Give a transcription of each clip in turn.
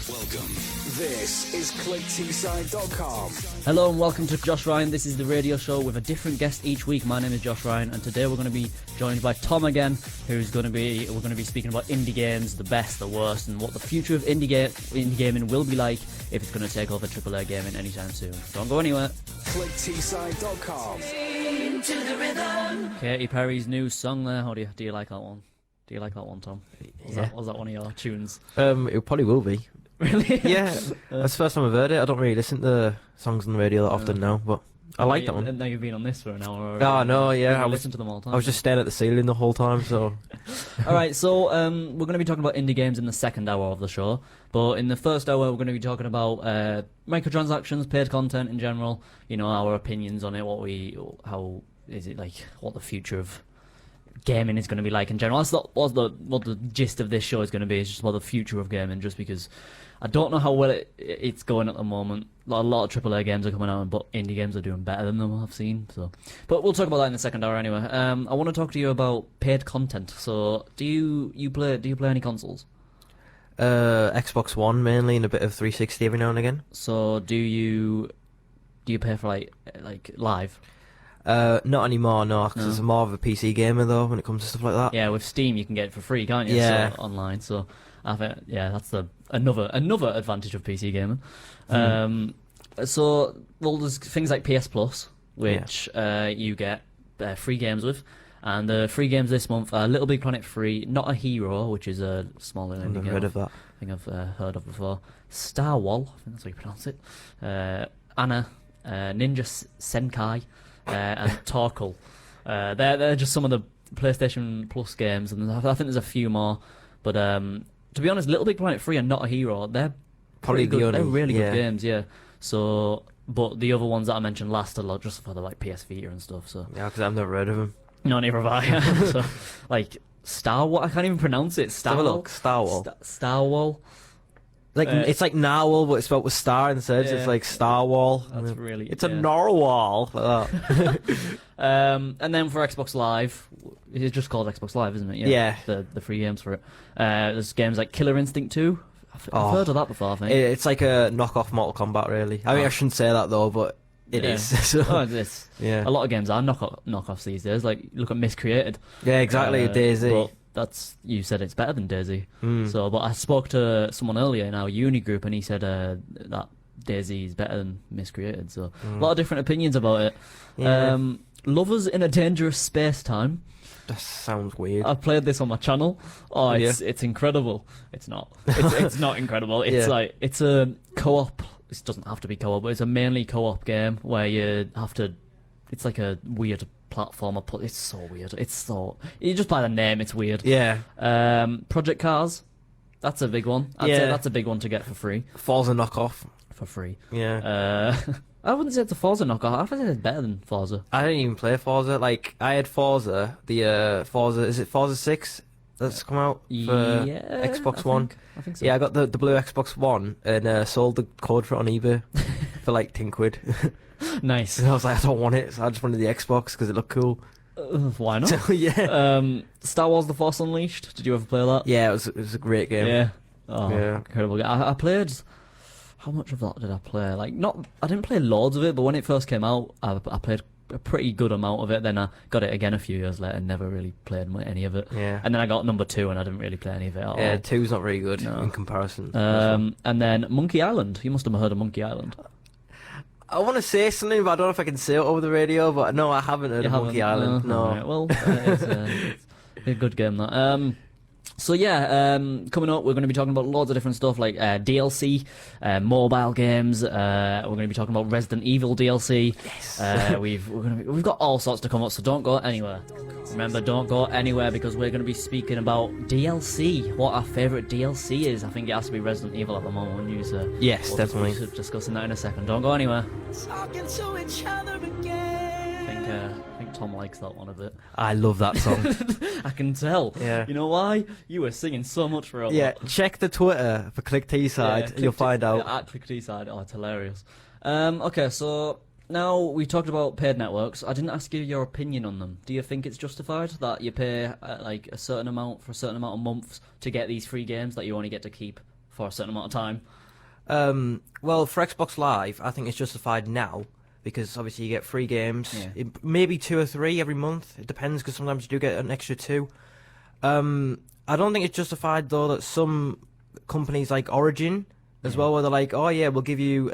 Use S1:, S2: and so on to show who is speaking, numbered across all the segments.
S1: Welcome. This is ClickTSide.com.
S2: Hello and welcome to Josh Ryan. This is the radio show with a different guest each week. My name is Josh Ryan, and today we're going to be joined by Tom again, we're going to be speaking about indie games, the best, the worst, and what the future of indie gaming will be like if it's going to take over AAA gaming anytime soon. Don't go anywhere.
S1: ClickTSide.com.
S2: Katy Perry's new song there. How do you like that one? Do you like that one, Tom?
S3: Yeah.
S2: Was that one of your tunes?
S3: It probably will be.
S2: Really?
S3: Yeah, that's the first time I've heard it. I don't really listen to songs on the radio that often now, but I like that one.
S2: And now you've been on this for an hour.
S3: Oh, no, yeah.
S2: I listen to them all the time.
S3: I was just staring at the ceiling the whole time, so...
S2: Alright, so we're going to be talking about indie games in the second hour of the show, but in the first hour we're going to be talking about microtransactions, paid content in general, you know, our opinions on it, what the future of gaming is going to be like in general. That's what the gist of this show is going to be. It's just about the future of gaming, just because I don't know how well it's going at the moment. A lot of AAA games are coming out, but indie games are doing better than them, I've seen. So, but we'll talk about that in the second hour anyway. I want to talk to you about paid content. So, do you play any consoles?
S3: Xbox One mainly, and a bit of 360 every now and again.
S2: So, do you pay for like live?
S3: Not anymore, no, because I'm more of a PC gamer though when it comes to stuff like that.
S2: Yeah, with Steam you can get it for free, can't you?
S3: Yeah.
S2: So, online. So I think that's another advantage of PC gaming. So there's things like PS Plus, which you get free games with, and the free games this month are Little Big Planet free, Not a Hero, which is a smaller indie game.
S3: I've never heard of that.
S2: I think I've heard of before. Star Wall, I think that's how you pronounce it. Anna, Ninja Senkai. And Torkel. They're just some of the PlayStation Plus games, and I think there's a few more. But to be honest, Little Big Planet 3 and Not a Hero, they're
S3: Probably
S2: good. They're really good games, yeah. So, but the other ones that I mentioned last a lot just for the like PS Vita and stuff. So
S3: Yeah, because I've never heard of them.
S2: no, neither have I. So, like Star Wall, I can't even pronounce it.
S3: Have a look, Star Wall.
S2: Star Wall.
S3: Like it's like narwhal, but it's spelled with star instead.
S2: Yeah.
S3: It's like Star Wall.
S2: That's really.
S3: It's a narwhal. Like that.
S2: And then for Xbox Live, it's just called Xbox Live, isn't it?
S3: Yeah.
S2: The free games for it. There's games like Killer Instinct 2. I've heard of that before, I think.
S3: It's like a knockoff Mortal Kombat, really. I mean, I shouldn't say that though, but it is. So.
S2: Oh, it is.
S3: Yeah.
S2: A lot of games are knockoffs these days. Like, look at Miscreated.
S3: Yeah, exactly. Daisy.
S2: But you said it's better than Daisy. So, but I spoke to someone earlier in our uni group, and he said that Daisy is better than Miscreated. So, a lot of different opinions about it.
S3: Yeah.
S2: Lovers in a Dangerous Space Time.
S3: That sounds weird.
S2: I've played this on my channel. Oh, it's incredible. It's not. It's not incredible. It's like it's a co-op. It doesn't have to be co-op, but it's a mainly co-op game where you have to. It's like a weird platformer. It's so weird. You just by the name, it's weird.
S3: Yeah.
S2: Project Cars. That's a big one. I'd say that's a big one to get for free.
S3: Forza knockoff.
S2: For free.
S3: Yeah.
S2: I wouldn't say it's a Forza knockoff. I think it's better than Forza.
S3: I didn't even play Forza. Like, I had Forza, Forza, is it Forza 6 that's come out for Xbox One?
S2: I think so.
S3: Yeah, I got the blue Xbox One and sold the code for it on eBay for like £10.
S2: Nice.
S3: And I was like, I don't want it, so I just wanted the Xbox because it looked cool.
S2: Why not?
S3: So, yeah.
S2: Star Wars The Force Unleashed. Did you ever play that?
S3: Yeah, it was a great game.
S2: Yeah. Oh,
S3: Yeah.
S2: incredible game. I played... How much of that did I play? Like, I didn't play loads of it, but when it first came out, I played a pretty good amount of it. Then I got it again a few years later and never really played any of it.
S3: Yeah.
S2: And then I got number 2 and I didn't really play any of it at all.
S3: Yeah, 2's not very good in comparison.
S2: And then Monkey Island. You must have heard of Monkey Island.
S3: I want to say something, but I don't know if I can say it over the radio, but no, I haven't heard of Monkey Island. No.
S2: Right, well, it's a good game, that. So yeah, coming up, we're going to be talking about loads of different stuff like DLC, mobile games. We're going to be talking about Resident Evil DLC. Yes. We've got all sorts to come up, so don't go anywhere. Remember, don't go anywhere because we're going to be speaking about DLC. What our favourite DLC is. I think it has to be Resident Evil at the moment, wouldn't you, sir?
S3: Yes, definitely.
S2: We'll be discussing that in a second. Don't go anywhere.
S4: Talking to each other again.
S2: I think Tom likes that one a bit.
S3: I love that song.
S2: I can tell.
S3: Yeah.
S2: You know why? You were singing so much for a
S3: Yeah,
S2: lot.
S3: check the Twitter for ClickTSide and you'll find out.
S2: At ClickTSide. Oh, it's hilarious. Okay, so now we talked about paid networks. I didn't ask you your opinion on them. Do you think it's justified that you pay like a certain amount for a certain amount of months to get these free games that you only get to keep for a certain amount of time.
S3: Well, for Xbox Live, I think it's justified now because obviously you get free games, maybe 2 or 3 every month. It depends because sometimes you do get an extra 2. I don't think it's justified though that some companies like Origin as well, where they're like, oh yeah, we'll give you.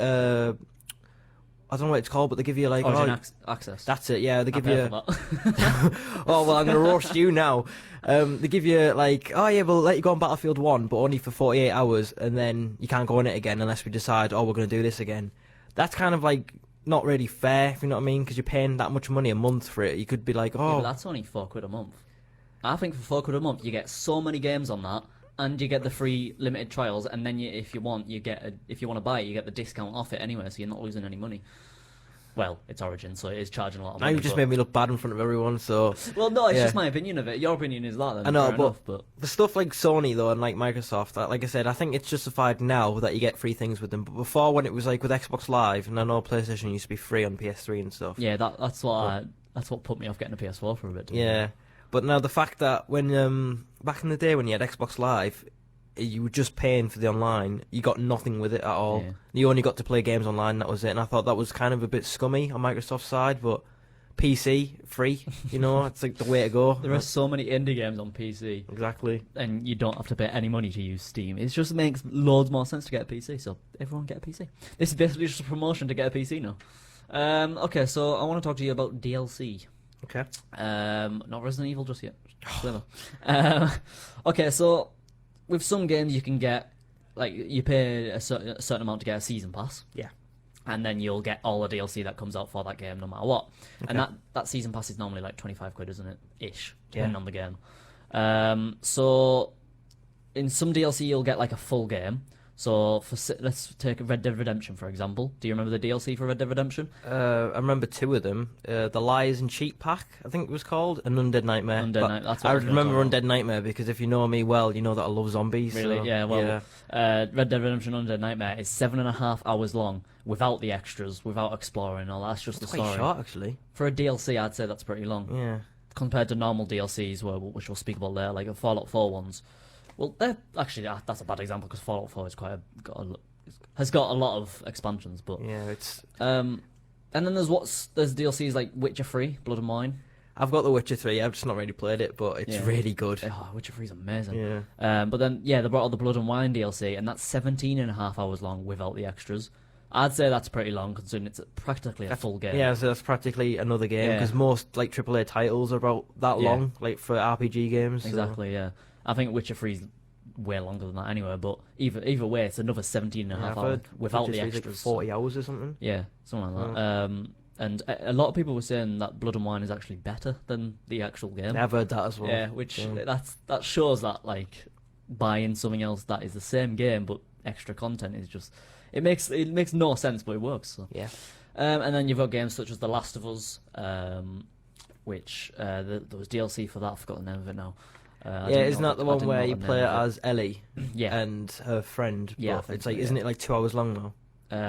S3: I don't know what it's called, but they give you like
S2: Origin access.
S3: That's it. Yeah, they give
S2: I
S3: you.
S2: pay for that.
S3: Oh well, I'm gonna roast you now. They give you like, oh yeah, we'll let you go on Battlefield 1, but only for 48 hours, and then you can't go on it again unless we decide, oh, we're gonna do this again. That's kind of like not really fair, if you know what I mean, because you're paying that much money a month for it. You could be like, oh,
S2: Yeah, but that's only £4 a month. I think for £4 a month, you get so many games on that, and you get the free limited trials, and then if you want to buy it, you get the discount off it anyway, so you're not losing any money. Well, it's Origin, so it is charging a lot of
S3: now
S2: money.
S3: you just made me look bad in front of everyone. So
S2: well, no, it's
S3: yeah.
S2: just my opinion of it. Your opinion is that. Then,
S3: I know,
S2: fair
S3: but,
S2: enough, but
S3: the stuff like Sony though and like Microsoft, like I said, I think it's justified now that you get free things with them. But before, when it was like with Xbox Live, and I know PlayStation used to be free on PS3 and stuff.
S2: yeah, that's what put me off getting a PS4 for a bit.
S3: Yeah, but now the fact that when back in the day when you had Xbox Live, you were just paying for the online, you got nothing with it at all.
S2: Yeah.
S3: You only got to play games online, that was it. And I thought that was kind of a bit scummy on Microsoft's side, but PC free, you know, it's like the way to go.
S2: There are so many indie games on PC,
S3: Exactly.
S2: and you don't have to pay any money to use Steam. It just makes loads more sense to get a PC, so everyone get a PC. This is basically just a promotion to get a PC now. Okay, so I want to talk to you about DLC.
S3: Okay.
S2: Not Resident Evil just yet. Okay, so with some games you can get, like, you pay a certain amount to get a season pass.
S3: Yeah.
S2: And then you'll get all the DLC that comes out for that game no matter what.
S3: Okay.
S2: And that season pass is normally like £25, isn't it? Ish, depending
S3: Yeah.
S2: on the game. So in some DLC you'll get like a full game. So let's take Red Dead Redemption for example. Do you remember the DLC for Red Dead Redemption?
S3: I remember 2 of them. The Lies and Cheat Pack, I think it was called, and Undead Nightmare.
S2: That's what
S3: I
S2: was gonna
S3: remember
S2: talk about.
S3: Undead Nightmare because if you know me well, you know that I love zombies.
S2: Really?
S3: So,
S2: Yeah, well, Red Dead Redemption Undead Nightmare is 7.5 hours long without the extras, without exploring and all that. That's just
S3: It's
S2: the
S3: quite
S2: story.
S3: short actually.
S2: For a DLC, I'd say that's pretty long.
S3: Yeah.
S2: Compared to normal DLCs, which we'll speak about later, like the Fallout 4 ones. Well, they're actually that's a bad example because Fallout 4 is has got a lot of expansions, but
S3: Yeah, it's.
S2: and then there's DLCs like Witcher 3, Blood and Wine.
S3: I've got The Witcher 3. I've just not really played it, but it's
S2: Yeah.
S3: really good.
S2: Oh, Witcher 3 is amazing.
S3: Yeah.
S2: But then they brought out the Blood and Wine DLC, and that's 17.5 hours long without the extras. I'd say that's pretty long considering it's practically a full game.
S3: Yeah, so that's practically another game
S2: Yeah.
S3: because most like AAA titles are about that
S2: Yeah.
S3: long, like for RPG games. so-
S2: Exactly, yeah. I think Witcher 3 is way longer than that anyway, but either way, it's another 17.5
S3: I've
S2: hours
S3: heard
S2: without the
S3: Witcher 3 is,
S2: extras.
S3: like 40 hours or something.
S2: Yeah, something like that. And a lot of people were saying that Blood and Wine is actually better than the actual game.
S3: I've heard that as well.
S2: Yeah, which that shows that like buying something else that is the same game but extra content is just it makes no sense, but it works. So.
S3: Yeah.
S2: And then you've got games such as The Last of Us, which there was DLC for that. I forgot the name of it now.
S3: Isn't that the one where you play it as Ellie
S2: Yeah.
S3: and her friend?
S2: Yeah, I
S3: But
S2: think
S3: it's
S2: so,
S3: like,
S2: yeah.
S3: isn't it like 2 hours long now?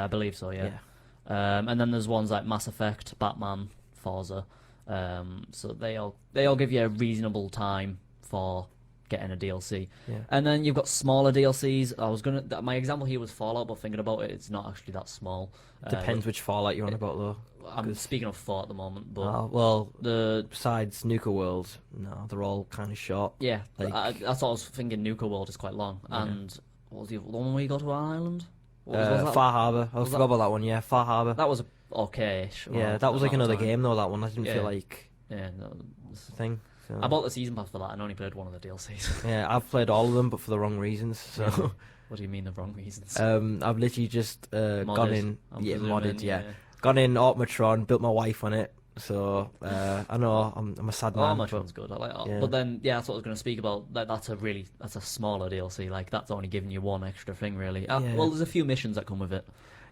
S2: I believe so, yeah. And then there's ones like Mass Effect, Batman, Forza. So they all give you a reasonable time for getting a DLC.
S3: Yeah.
S2: And then you've got smaller DLCs. My example here was Fallout, but thinking about it, it's not actually that small.
S3: Depends which Fallout you're on about though.
S2: I'm speaking of 4 at the moment, but
S3: Oh, well,
S2: the
S3: besides Nuka World, no, they're all kind of short.
S2: yeah,
S3: Like-
S2: that's what I was thinking. Nuka World is quite long, and what was the one where you go to an island? What was that?
S3: Far Harbour. I
S2: was
S3: forgot
S2: that-
S3: about that one. Yeah, Far Harbour.
S2: That was okay-ish.
S3: Yeah, that was like another
S2: time.
S3: game though. That one. I didn't
S2: Yeah.
S3: feel like
S2: Yeah, no,
S3: a thing. So.
S2: I bought the season pass for that and only played one of the DLCs.
S3: Yeah, I've played all of them, but for the wrong reasons. So,
S2: What do you mean the wrong reasons?
S3: I've literally just gone in,
S2: I'm
S3: yeah,
S2: presuming,
S3: modded, yeah, gone in Automatron, built my wife on it. So I know I'm a sad man.
S2: much
S3: but-
S2: one's good. I like that.
S3: yeah.
S2: But then, that's what I was going to speak about. That's a smaller DLC. Like that's only giving you one extra thing, really.
S3: Yeah.
S2: Well, there's a few missions that come with it.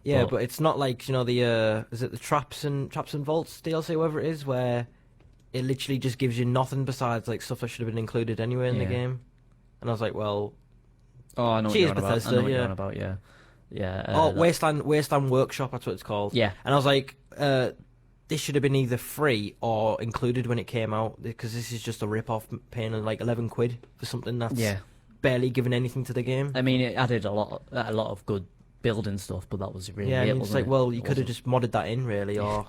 S3: Yeah, but it's not like the is it the Traps and Vaults DLC, whatever it is, where it literally just gives you nothing besides like stuff that should have been included anyway in the
S2: Yeah.
S3: game. And I was like, well,
S2: Oh, I know what
S3: Cheers,
S2: you're on about. I
S3: Bethesda,
S2: know what you're
S3: yeah.
S2: on about. Yeah, yeah.
S3: oh, Wasteland Workshop, that's what it's called.
S2: Yeah.
S3: And I was like, this should have been either free or included when it came out because this is just a rip-off paying like £11 for something that's
S2: Yeah.
S3: barely giving anything to the game.
S2: I mean, it added a lot of good building stuff, but that was really
S3: Yeah,
S2: it,
S3: and it's
S2: wasn't
S3: like,
S2: it?
S3: well, you
S2: It
S3: could have
S2: wasn't.
S3: just modded that in, really, or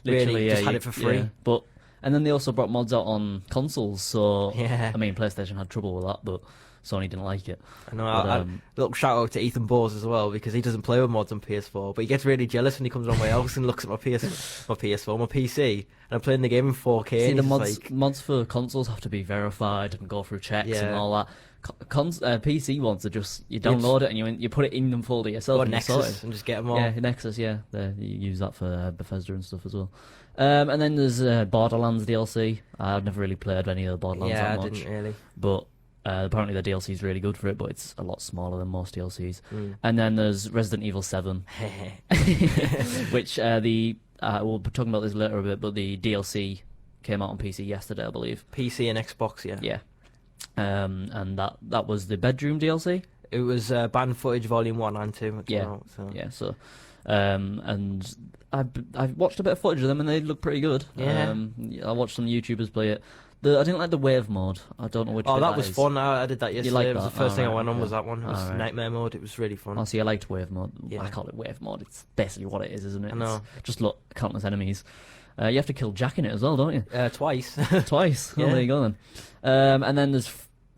S2: Literally,
S3: really
S2: yeah,
S3: just had it for free.
S2: Yeah. But and then they also brought mods out on consoles. So
S3: Yeah.
S2: I mean, PlayStation had trouble with that, but Sony didn't like it.
S3: I know.
S2: But,
S3: Little shout out to Ethan Bowes as well, because he doesn't play with mods on PS4, but he gets really jealous when he comes around my house and looks at my PS4, my PC, and I'm playing the game in 4K.
S2: See,
S3: and
S2: the
S3: he's
S2: mods
S3: like,
S2: mods for consoles have to be verified and go through checks and
S3: Yeah.
S2: all that. PC ones are just you download it and you put it in them folder yourself
S3: go
S2: and
S3: Nexus
S2: you're sorted.
S3: and just get them all.
S2: Yeah, Nexus, yeah. You use that for Bethesda and stuff as well. And then there's Borderlands DLC. I've never really played any of the Borderlands
S3: Yeah,
S2: that
S3: I
S2: much.
S3: didn't really.
S2: But apparently the DLC is really good for it, but it's a lot smaller than most DLCs.
S3: Mm.
S2: And then there's Resident Evil 7, which we'll be talking about this later a bit, but the DLC came out on PC yesterday, I believe.
S3: PC and Xbox, yeah.
S2: Yeah. And that was the bedroom DLC.
S3: It was banned footage volume 1 and 2.
S2: Yeah.
S3: Out, so.
S2: Yeah, so and I've watched a bit of footage of them and they look pretty good.
S3: Yeah.
S2: I watched some YouTubers play it. I didn't like the wave mode. I don't know which.
S3: Oh,
S2: bit
S3: that was
S2: is.
S3: fun. I did that yesterday.
S2: like
S3: It was
S2: that?
S3: the first thing I
S2: Alright,
S3: went on
S2: okay.
S3: was that one. It was
S2: Alright.
S3: nightmare mode. It was really fun.
S2: Oh, see, I liked wave mode.
S3: Yeah.
S2: I call it wave mode. It's basically what it is, isn't it?
S3: I know.
S2: It's just look, countless enemies. You have to kill Jack in it as well, don't you?
S3: Twice.
S2: Twice. Oh,
S3: Yeah.
S2: there you go then. And then there's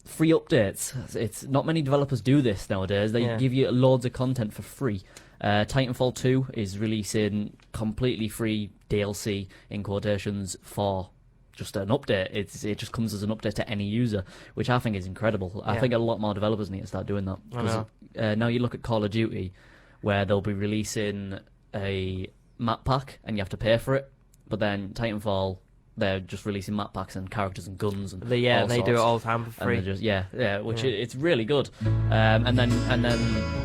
S2: free updates. It's not many developers do this nowadays. They
S3: Yeah.
S2: give you loads of content for free. Titanfall 2 is releasing completely free DLC in quotations for just an update. It just comes as an update to any user, which I think is incredible. I
S3: Yeah.
S2: think a lot more developers need to start doing that.
S3: I know.
S2: Now you look at Call of Duty, where they'll be releasing a map pack and you have to pay for it. But then Titanfall, they're just releasing map packs and characters and guns and
S3: They
S2: all
S3: do it
S2: sorts.
S3: all the time for
S2: And
S3: free.
S2: they're just which
S3: Yeah.
S2: it's really good. And then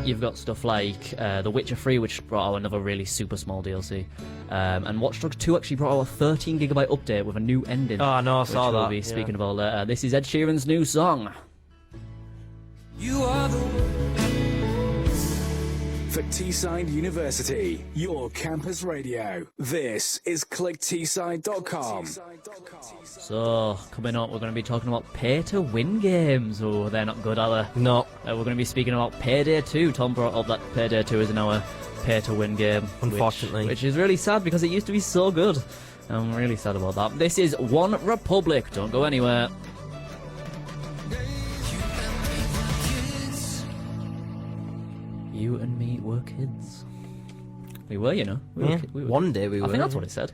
S2: you've got stuff like The Witcher 3, which brought out another really super small DLC. And Watch Dogs 2 actually brought out a 13 GB update with a new ending.
S3: Oh, no, I
S2: which
S3: saw
S2: we'll
S3: that.
S2: be
S3: yeah.
S2: speaking about later. This is Ed Sheeran's new song.
S4: You are the
S1: For Teesside University, your campus radio. This is clickteesside.com.
S2: So coming up, we're going to be talking about pay-to-win games. Oh, they're not good, are they?
S3: No,
S2: We're going to be speaking about Payday 2. Tom brought up that Payday 2 is now a pay-to-win game.
S3: Unfortunately.
S2: Which is really sad because it used to be so good. I'm really sad about that. This is One Republic. Don't go anywhere. You and me were kids. We were, you know.
S3: yeah.
S2: We were
S3: One day we were.
S2: I think that's what it said.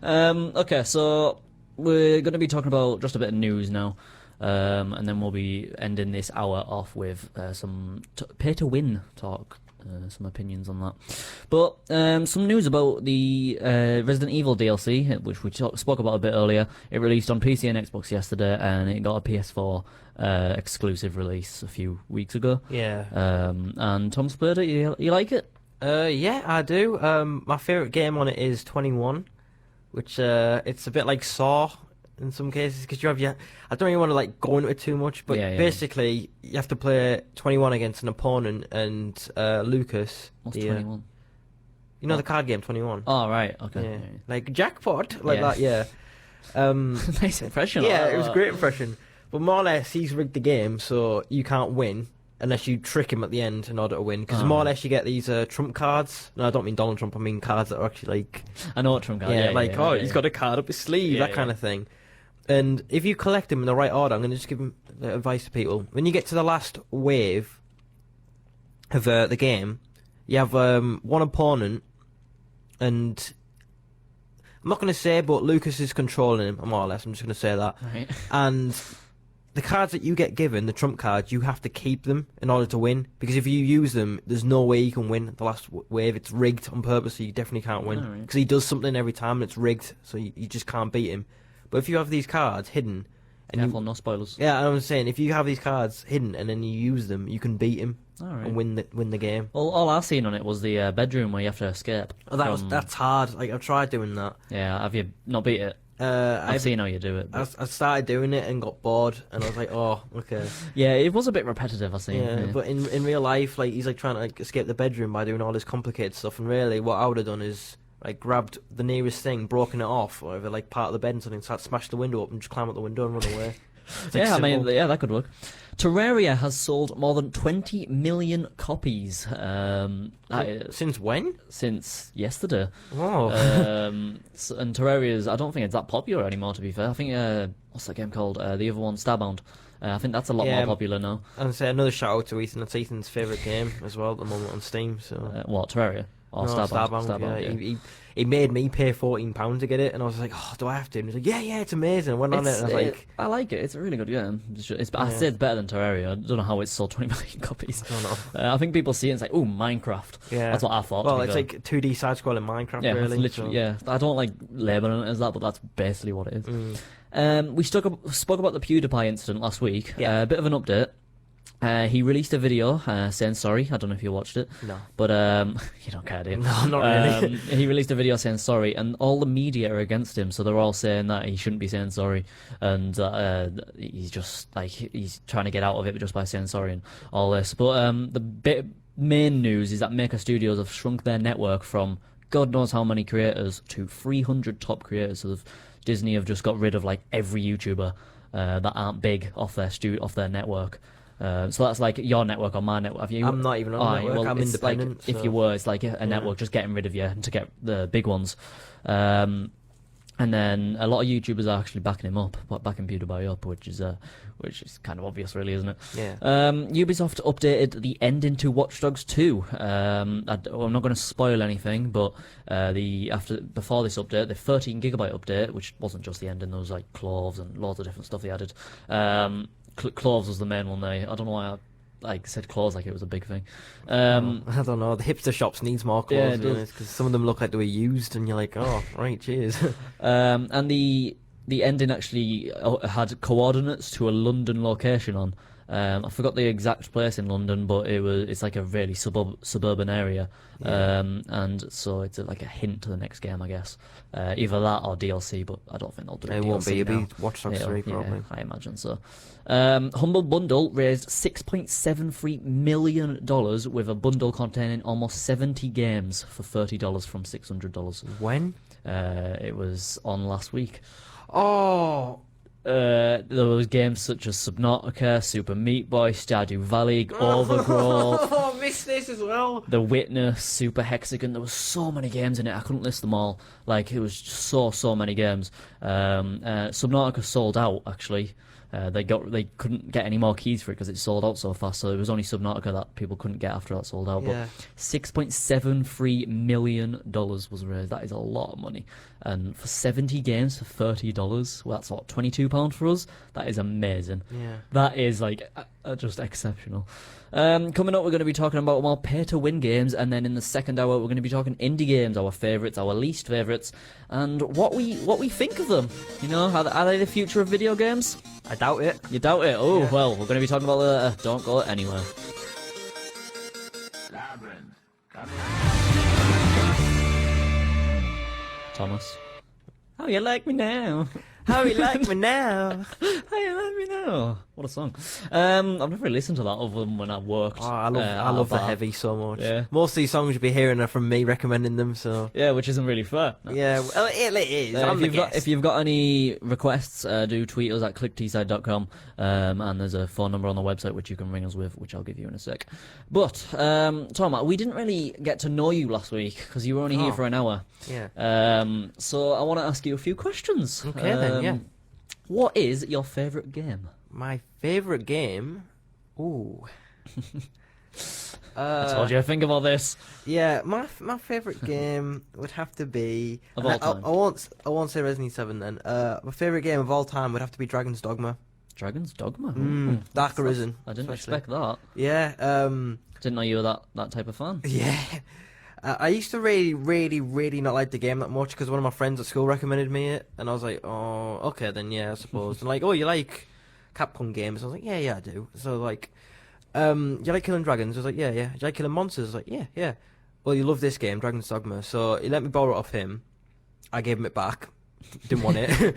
S2: Okay, so we're going to be talking about just a bit of news now, and then we'll be ending this hour off with some pay-to-win talk, some opinions on that. But some news about the Resident Evil DLC, which we spoke about a bit earlier. It released on PC and Xbox yesterday, and it got a PS4 exclusive release a few weeks ago.
S3: Yeah.
S2: And Tom's played it. You like it?
S3: Yeah, I do. My favourite game on it is 21, which it's a bit like Saw in some cases, because you have your... I don't really want to like go into it too much, but
S2: Yeah.
S3: basically you have to play 21 against an opponent, and Lucas...
S2: What's
S3: the,
S2: 21?
S3: You know the card game 21?
S2: Oh, right. Okay.
S3: Yeah. Like jackpot, like
S2: Yeah.
S3: that, yeah.
S2: Nice impression.
S3: Yeah,
S2: like
S3: it was a
S2: that.
S3: great impression. But more or less, he's rigged the game, so you can't win unless you trick him at the end in order to win. Because
S2: Oh.
S3: more or less, you get these Trump cards. No, I don't mean Donald Trump. I mean cards that are actually like,
S2: I know what Trump card.
S3: yeah, he's got a card up his sleeve,
S2: Yeah,
S3: that kind of thing. And if you collect them in the right order, I'm going to just give him advice to people. When you get to the last wave of the game, you have one opponent, and I'm not going to say, but Lucas is controlling him, more or less. I'm just going to say that.
S2: Right.
S3: And the cards that you get given, the trump cards, you have to keep them in order to win. Because if you use them, there's no way you can win the last wave. It's rigged on purpose, so you definitely can't win.
S2: Alright.
S3: Because he does something every time, and it's rigged, so you just can't beat him. But if you have these cards hidden, and
S2: Careful, no spoilers.
S3: yeah, I'm saying, if you have these cards hidden and then you use them, you can beat him
S2: All right.
S3: and win the game.
S2: Well, all I've seen on it was the bedroom where you have to escape.
S3: Oh, that's hard. Like, I've tried doing that.
S2: Yeah, have you not beat it? I've seen how you do it.
S3: I
S2: But...
S3: started doing it and got bored, and I was like, oh, okay.
S2: Yeah, it was a bit repetitive, I've seen.
S3: Yeah, but in real life, like, he's like trying to like escape the bedroom by doing all this complicated stuff, and really what I would have done is like grabbed the nearest thing, broken it off, or like part of the bed and something, start smash the window up and just climb out the window and run away. It's, like,
S2: Yeah, I mean,
S3: simple.
S2: yeah, that could work. Terraria has sold more than 20 million copies.
S3: Since when?
S2: Since yesterday.
S3: Oh.
S2: And Terraria's, I don't think it's that popular anymore, to be fair. I think, what's that game called? The other one, Starbound. I think that's a lot more popular now.
S3: And say another shout out to Ethan. It's Ethan's favourite game as well at the moment on Steam. So
S2: What, Terraria? Or
S3: no,
S2: Starbound?
S3: Yeah. He made me pay £14 to get it, and I was like, "Oh, do I have to?" And he's like, "Yeah, it's amazing." I went on it, and I was like,
S2: I like it. It's a really good game. I say it's better than Terraria. I don't know how it's sold 20 million copies.
S3: I don't know.
S2: I think people see it and it's like, "Oh, Minecraft."
S3: Yeah,
S2: that's what I thought.
S3: Well, it's like 2D side-scrolling Minecraft,
S2: yeah,
S3: really.
S2: literally.
S3: So.
S2: Yeah, I don't like labeling it as that, but that's basically what it is. We spoke about the PewDiePie incident last week.
S3: Yeah.
S2: A bit of an update. He released a video saying sorry. I don't know if you watched it.
S3: No.
S2: But you don't care, do you?
S3: No, not really.
S2: He released a video saying sorry, and all the media are against him, so they're all saying that he shouldn't be saying sorry, and he's just like he's trying to get out of it just by saying sorry and all this. But the main news is that Maker Studios have shrunk their network from God knows how many creators to 300 top creators. So Disney have just got rid of like every YouTuber that aren't big off their network. So that's like your network or my network.
S3: I'm not even on the network. I'm
S2: it's
S3: independent.
S2: Like, if you were, it's like a network just getting rid of you to get the big ones. And then a lot of YouTubers are actually backing him up, backing PewDiePie up, which is kind of obvious, really, isn't it?
S3: Yeah.
S2: Ubisoft updated the ending to Watch Dogs 2. I'm not going to spoil anything, but before this update, the 13 gigabyte update, which wasn't just the ending, there was like clothes and loads of different stuff they added. Clothes was the main one there. I don't know why I said clothes like it was a big thing.
S3: I don't know. The hipster shops needs more clothes because some of them look like they were used, and you're like, oh, right, cheers.
S2: And the ending actually had coordinates to a London location on. I forgot the exact place in London, but it's like a really suburban area, and so it's like a hint to the next game, I guess. Either that or DLC, but I don't think they'll do it.
S3: It won't be. It'll be Watch Dogs 3
S2: Yeah,
S3: probably.
S2: I imagine so. Humble Bundle raised $6.73 million with a bundle containing almost 70 games for $30 from $600.
S3: When?
S2: It was on last week.
S3: Oh.
S2: There was games such as Subnautica, Super Meat Boy, Stardew Valley, Overgrowth.
S3: Oh, I missed this as well.
S2: The Witness, Super Hexagon. There was so many games in it. I couldn't list them all. Like, it was just so many games. Subnautica sold out, actually. They couldn't get any more keys for it because it sold out so fast. So it was only Subnautica that people couldn't get after that sold out.
S3: Yeah.
S2: But $6.73 million was raised. That is a lot of money. And for 70 games for $30, well, that's what, £22 for us? That is amazing.
S3: Yeah.
S2: That is like just exceptional. Coming up, we're going to be talking about more pay-to-win games, and then in the second hour, we're going to be talking indie games, our favourites, our least favourites, and what we think of them. You know, are they the future of video games?
S3: I doubt it.
S2: You doubt it? Oh, yeah. Well, we're going to be talking about that. Don't go anywhere. Thomas, how you like me now?
S3: How you like me now?
S2: How you like me now? What a song. I've never really listened to that other than when I worked.
S3: Oh, I love the heavy so much.
S2: Yeah.
S3: Most of these songs you'll be hearing are from me recommending them, so...
S2: Yeah, which isn't really fair. No.
S3: Yeah, well, it is.
S2: If you've got any requests, do tweet us at clicktside.com, and there's a phone number on the website which you can ring us with, which I'll give you in a sec. But, Tom, we didn't really get to know you last week, because you were only here for an hour.
S3: Yeah.
S2: So I want to ask you a few questions.
S3: Okay, then, yeah.
S2: What is your favourite game?
S3: My favourite game? Ooh.
S2: I told you to think about this.
S3: Yeah, my favourite game would have to be
S2: of all time.
S3: I won't say Resident Evil 7 then. My favourite game of all time would have to be Dragon's Dogma.
S2: Dragon's Dogma.
S3: Dark Arisen.
S2: I didn't
S3: especially.
S2: expect that.
S3: Yeah.
S2: Didn't know you were that type of fan.
S3: Yeah. I used to really not like the game that much because one of my friends at school recommended me it, and I was like, oh, okay then, yeah, I suppose. And like, oh, you like Capcom games? I was like, yeah, I do. So like, you like killing dragons? I was like, yeah. Do you like killing monsters? I was like, yeah. Well, you love this game, Dragon's Dogma. So he let me borrow it off him. I gave him it back. Didn't want it.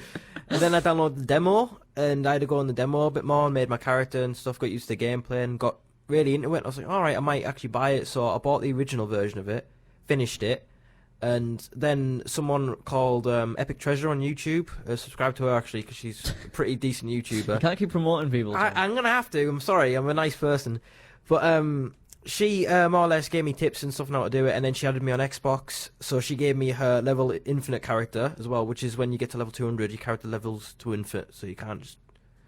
S3: And then I downloaded the demo, and I had to go on the demo a bit more and made my character and stuff, got used to the gameplay and got really into it. I was like, alright, I might actually buy it. So I bought the original version of it, finished it, And then someone called Epic Treasure on YouTube, subscribe to her actually because she's a pretty decent YouTuber.
S2: You can't keep promoting people.
S3: I'm going to have to, I'm sorry, I'm a nice person. But she more or less gave me tips and stuff on how to do it, and then she added me on Xbox, so she gave me her level infinite character as well, which is when you get to level 200, your character levels to infinite, so you can't just,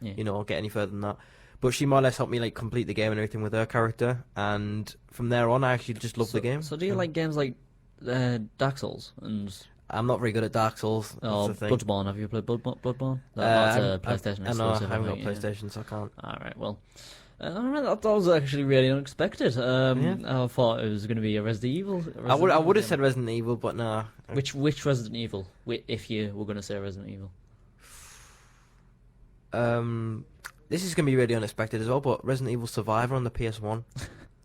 S3: get any further than that. But she more or less helped me like complete the game and everything with her character, and from there on I actually just love the game.
S2: So do you like games like Dark Souls and...
S3: I'm not very good at Dark Souls.
S2: Oh, Bloodborne. Have you played Bloodborne? That's a PlayStation exclusive.
S3: I haven't got PlayStation, so I can't.
S2: Alright, well... that was actually really unexpected. I thought it was going to be a Resident Evil.
S3: I would have said Resident Evil, but nah.
S2: Which Resident Evil? If you were going to say Resident Evil.
S3: This is going to be really unexpected as well, but Resident Evil Survivor on the PS1.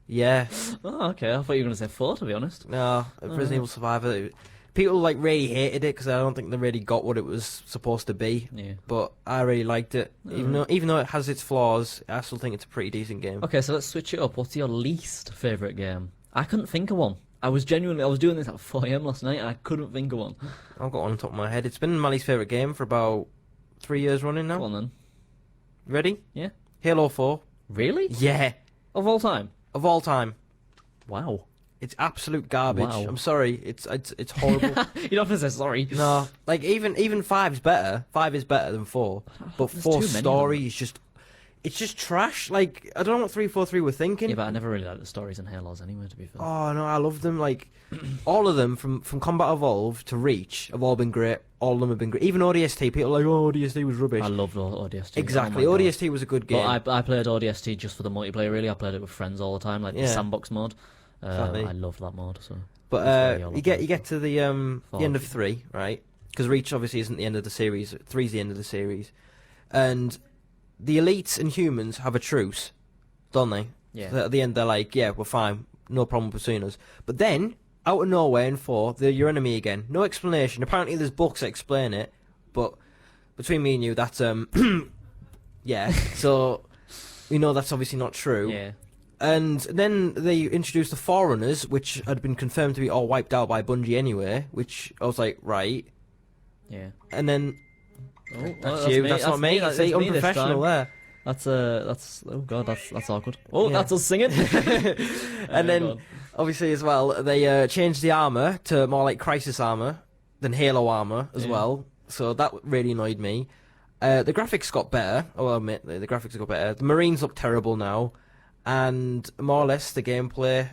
S3: Yeah.
S2: Oh, okay. I thought you were going to say 4, to be honest.
S3: No, Resident Evil Survivor. People like really hated it because I don't think they really got what it was supposed to be. Yeah. But I really liked it, even though it has its flaws. I still think it's a pretty decent game.
S2: Okay, so let's switch it up. What's your least favourite game? I couldn't think of one. I was doing this at 4 AM last night and I couldn't think of one.
S3: I've got one on top of my head. It's been my least favourite game for about 3 years running now.
S2: Go on then.
S3: Ready?
S2: Yeah.
S3: Halo 4.
S2: Really?
S3: Yeah.
S2: Of all time?
S3: Of all time.
S2: Wow.
S3: It's absolute garbage.
S2: Wow.
S3: I'm sorry. It's horrible.
S2: You don't have to say sorry.
S3: No, like even 5's better. 5 is better than 4. But
S2: There's
S3: 4's story is just trash. Like I don't know what 343 were thinking.
S2: Yeah, but I never really liked the stories in Halos anyway, to be fair.
S3: Oh no, I love them. Like all of them from Combat Evolved to Reach have all been great. All of them have been great. Even ODST, people are like, oh, ODST was rubbish.
S2: I loved ODST.
S3: Exactly,
S2: oh
S3: ODST was a good game.
S2: But I played ODST just for the multiplayer. Really, I played it with friends all the time, like the sandbox mode.
S3: Exactly.
S2: I loved that mode. So,
S3: but you get to the end of 3, right? Because Reach obviously isn't the end of the series. 3's the end of the series, and the elites and humans have a truce, don't they?
S2: Yeah.
S3: So at the end, they're like, yeah, we're fine, no problem pursuing us. But then, out of nowhere in 4, they're your enemy again. No explanation. Apparently, there's books that explain it, but between me and you, that's yeah. So we know that's obviously not true.
S2: Yeah.
S3: And then they introduced the Forerunners, which had been confirmed to be all wiped out by Bungie anyway, which I was like, right.
S2: Yeah.
S3: And then...
S2: Oh,
S3: that's you, that's not me. That's
S2: me
S3: unprofessional there.
S2: That's oh god, that's awkward. Oh, yeah. That's us singing.
S3: And then, obviously as well, they changed the armour to more like Crisis armour than Halo armour as well. So that really annoyed me. The graphics got better, I'll admit, the graphics got better. The Marines look terrible now. And more or less the gameplay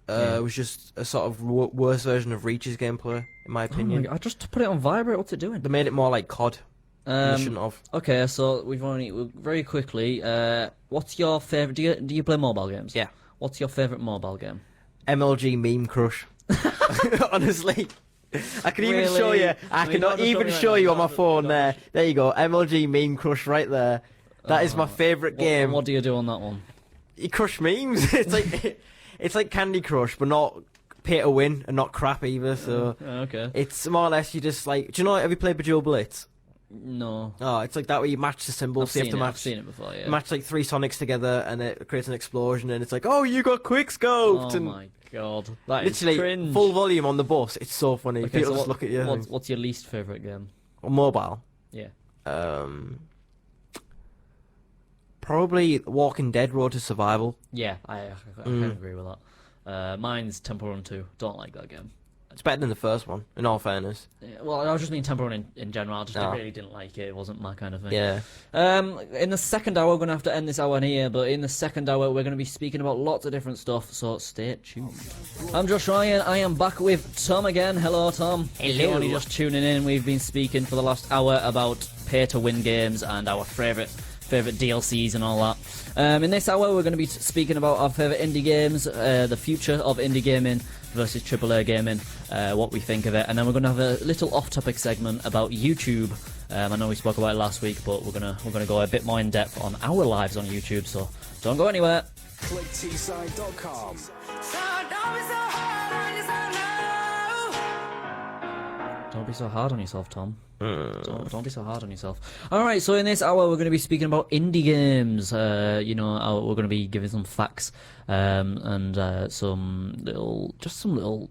S3: was just a sort of worse version of Reach's gameplay, in my opinion.
S2: I just put it on Vibrate. What's it doing?
S3: They made it more like COD. They shouldn't have.
S2: Okay, so very quickly. What's your favorite? Do you play mobile games?
S3: Yeah.
S2: What's your favorite mobile game?
S3: MLG Meme Crush. Honestly. I can even show you. I cannot even show you on my phone there. There you go. MLG Meme Crush right there. That is my favourite game.
S2: What do you do on that one?
S3: You crush memes. It's like Candy Crush, but not pay to win and not crap either. So
S2: okay.
S3: It's more or less you just like. Do you know? Have you played Bejeweled Blitz?
S2: No.
S3: Oh, it's like that where you match the symbols. So you have to match.
S2: I've seen it before. Yeah.
S3: Match like 3 Sonics together, and it creates an explosion, and it's like, oh, you got quick scoped.
S2: Oh
S3: and
S2: my god, that
S3: literally
S2: is cringe.
S3: Full volume on the bus. It's so funny.
S2: Okay,
S3: People
S2: so
S3: just look at you.
S2: What's your least favourite game?
S3: On mobile.
S2: Yeah.
S3: Probably Walking Dead: Road to Survival.
S2: Yeah, I can agree with that. Mine's Temple Run 2. Don't like that game.
S3: It's better than the first one, in all fairness.
S2: Yeah, well, I was just mean Temple Run in general. I really didn't like it. It wasn't my kind of thing.
S3: Yeah.
S2: In the second hour, we're going to have to end this hour here, but in the second hour, we're going to be speaking about lots of different stuff, so stay tuned. I'm Josh Ryan. I am back with Tom again. Hello, Tom.
S3: Hello.
S2: If you're only just tuning in, we've been speaking for the last hour about pay-to-win games and our favourite DLCs and all that. In this hour, we're going to be speaking about our favourite indie games, the future of indie gaming versus AAA gaming, what we think of it, and then we're going to have a little off-topic segment about YouTube. I know we spoke about it last week, but we're gonna go a bit more in depth on our lives on YouTube. So don't go anywhere.
S1: ClickTSide.com.
S2: Don't Don't be so hard on yourself, Tom. Don't be so hard on yourself. All right, so in this hour we're going to be speaking about indie games. We're going to be giving some facts and we're just going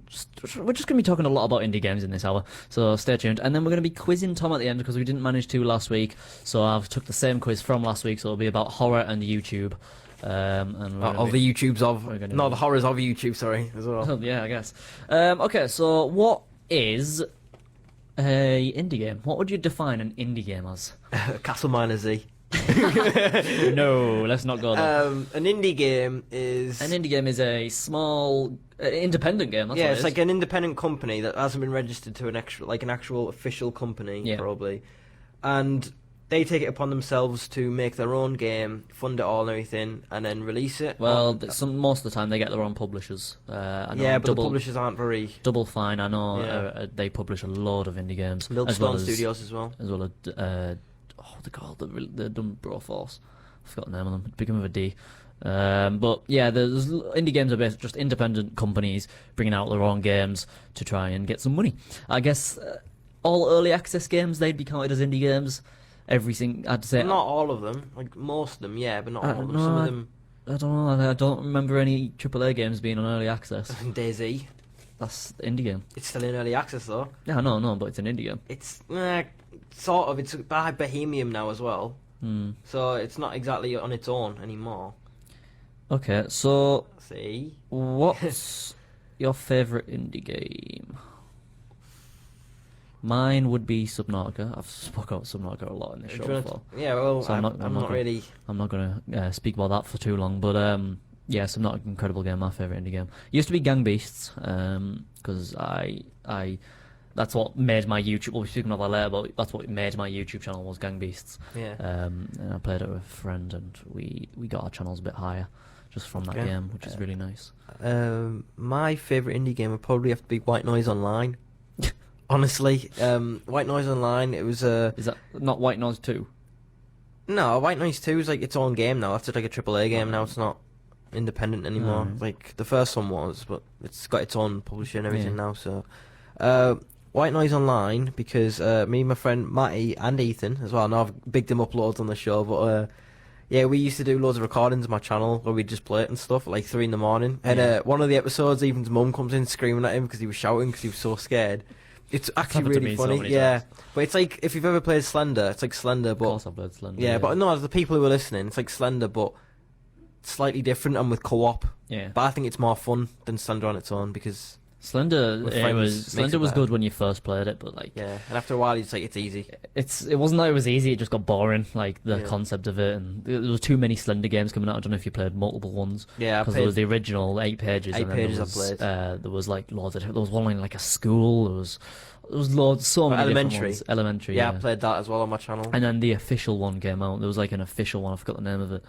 S2: to be talking a lot about indie games in this hour. So stay tuned, and then we're going to be quizzing Tom at the end because we didn't manage to last week. So I've took the same quiz from last week, so it'll be about horror and YouTube.
S3: The horrors of YouTube, sorry, as well.
S2: Yeah, I guess. Okay, so what is a indie game? What would you define an indie game as?
S3: Castle Miner Z.
S2: No, let's not go there.
S3: An indie game is
S2: a small independent game. That's what
S3: it's
S2: it
S3: like an independent company that hasn't been registered to an actual official company, probably, and they take it upon themselves to make their own game, fund it all and everything, and then release it.
S2: Well, most of the time they get their own publishers. I know
S3: but the publishers aren't very...
S2: Double Fine, I know they publish a load of indie games.
S3: Milestone Studios as well.
S2: As well as, they're called? They've done Broforce. I forgot the name of them. It begins with a D. But yeah, there's indie games are basically just independent companies bringing out their own games to try and get some money. I guess all early access games, they'd be counted as indie games. Everything, I'd say.
S3: Not all of them. Like most of them, yeah, but not all of them. Some of them.
S2: I don't know. I don't remember any AAA games being on early access.
S3: DayZ.
S2: That's the indie game.
S3: It's still in early access though.
S2: Yeah, no, but it's an indie game.
S3: It's sort of. It's by Bohemian now as well. So it's not exactly on its own anymore.
S2: Okay, so
S3: see,
S2: what's your favourite indie game? Mine would be Subnautica. I've spoken about Subnautica a lot in this show before.
S3: Yeah, well,
S2: so I'm not going to speak about that for too long. But yeah, Subnautica, incredible game, my favourite indie game. Used to be Gang Beasts, because that's what made my YouTube. We'll be speaking about that later, but that's what made my YouTube channel was Gang Beasts.
S3: Yeah.
S2: And I played it with a friend, and we got our channels a bit higher just from that game, which is really nice.
S3: My favourite indie game would probably have to be White Noise Online. Honestly, White Noise Online, it was
S2: Is that not White Noise 2?
S3: No, White Noise 2 is like its own game now. That's like a AAA game now. It's not independent anymore. Like the first one was, but it's got its own publisher and everything now. So, White Noise Online, because me and my friend Matty and Ethan as well. Now I've bigged them up loads on the show, but yeah, we used to do loads of recordings on my channel where we'd just play it and stuff at like 3 in the morning. And one of the episodes, Ethan's mum comes in screaming at him because he was shouting because he was so scared. It's actually really funny, but it's like if you've ever played Slender, it's like Slender, but
S2: of course I've played Slender.
S3: Yeah, but no, the people who are listening, it's like Slender, but slightly different and with co-op.
S2: Yeah,
S3: but I think it's more fun than Slender on its own because
S2: Slender was good when you first played it, but like
S3: and after a while, it's like it's easy.
S2: It wasn't that it was easy; it just got boring. Like the concept of it, and there was too many Slender games coming out. I don't know if you played multiple ones.
S3: Yeah,
S2: because there was the original 8 pages.
S3: 8 pages I played.
S2: There was like loads of. There was one in like a school. There was loads, so many
S3: Elementary.
S2: Different ones. Elementary.
S3: Yeah, I played that as well on my channel.
S2: And then the official one came out. There was like an official one. I forgot the name of it.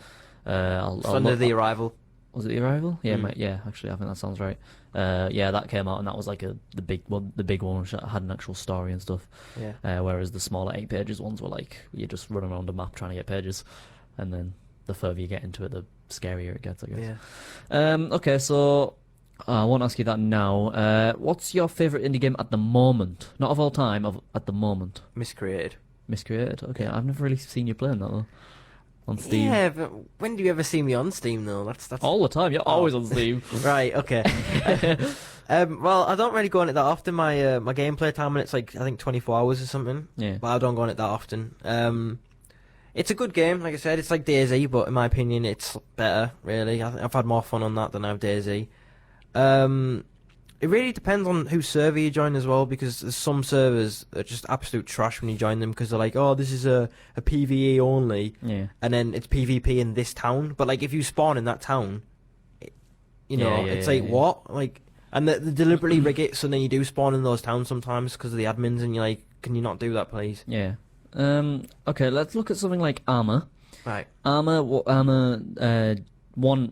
S3: Slender the Arrival.
S2: Was it the Arrival? Yeah, yeah. Actually, I think that sounds right. Yeah, that came out, and that was like the big one, which had an actual story and stuff.
S3: Yeah.
S2: Whereas the smaller 8 pages ones were like you're just running around a map trying to get pages, and then the further you get into it, the scarier it gets, I guess.
S3: Yeah.
S2: Okay, so I won't ask you that now. What's your favourite indie game at the moment? Not of all time, at the moment.
S3: Miscreated.
S2: Okay, I've never really seen you playing that though. On Steam.
S3: Yeah, but when do you ever see me on Steam though? That's
S2: all the time. You're always on Steam.
S3: Right. Okay. Well, I don't really go on it that often. My my gameplay time on it's like I think 24 hours or something.
S2: Yeah.
S3: But I don't go on it that often. It's a good game, like I said. It's like DayZ, but in my opinion, it's better. Really, I've had more fun on that than I have DayZ. It really depends on whose server you join as well, because there's some servers that are just absolute trash when you join them because they're like, oh, this is a PvE only, and then it's PvP in this town. But like if you spawn in that town, it's like what? Like, and they deliberately rig it so then you do spawn in those towns sometimes because of the admins, and you're like, can you not do that, please?
S2: Yeah. Okay, let's look at something like Armour.
S3: Right.
S2: Armour 1,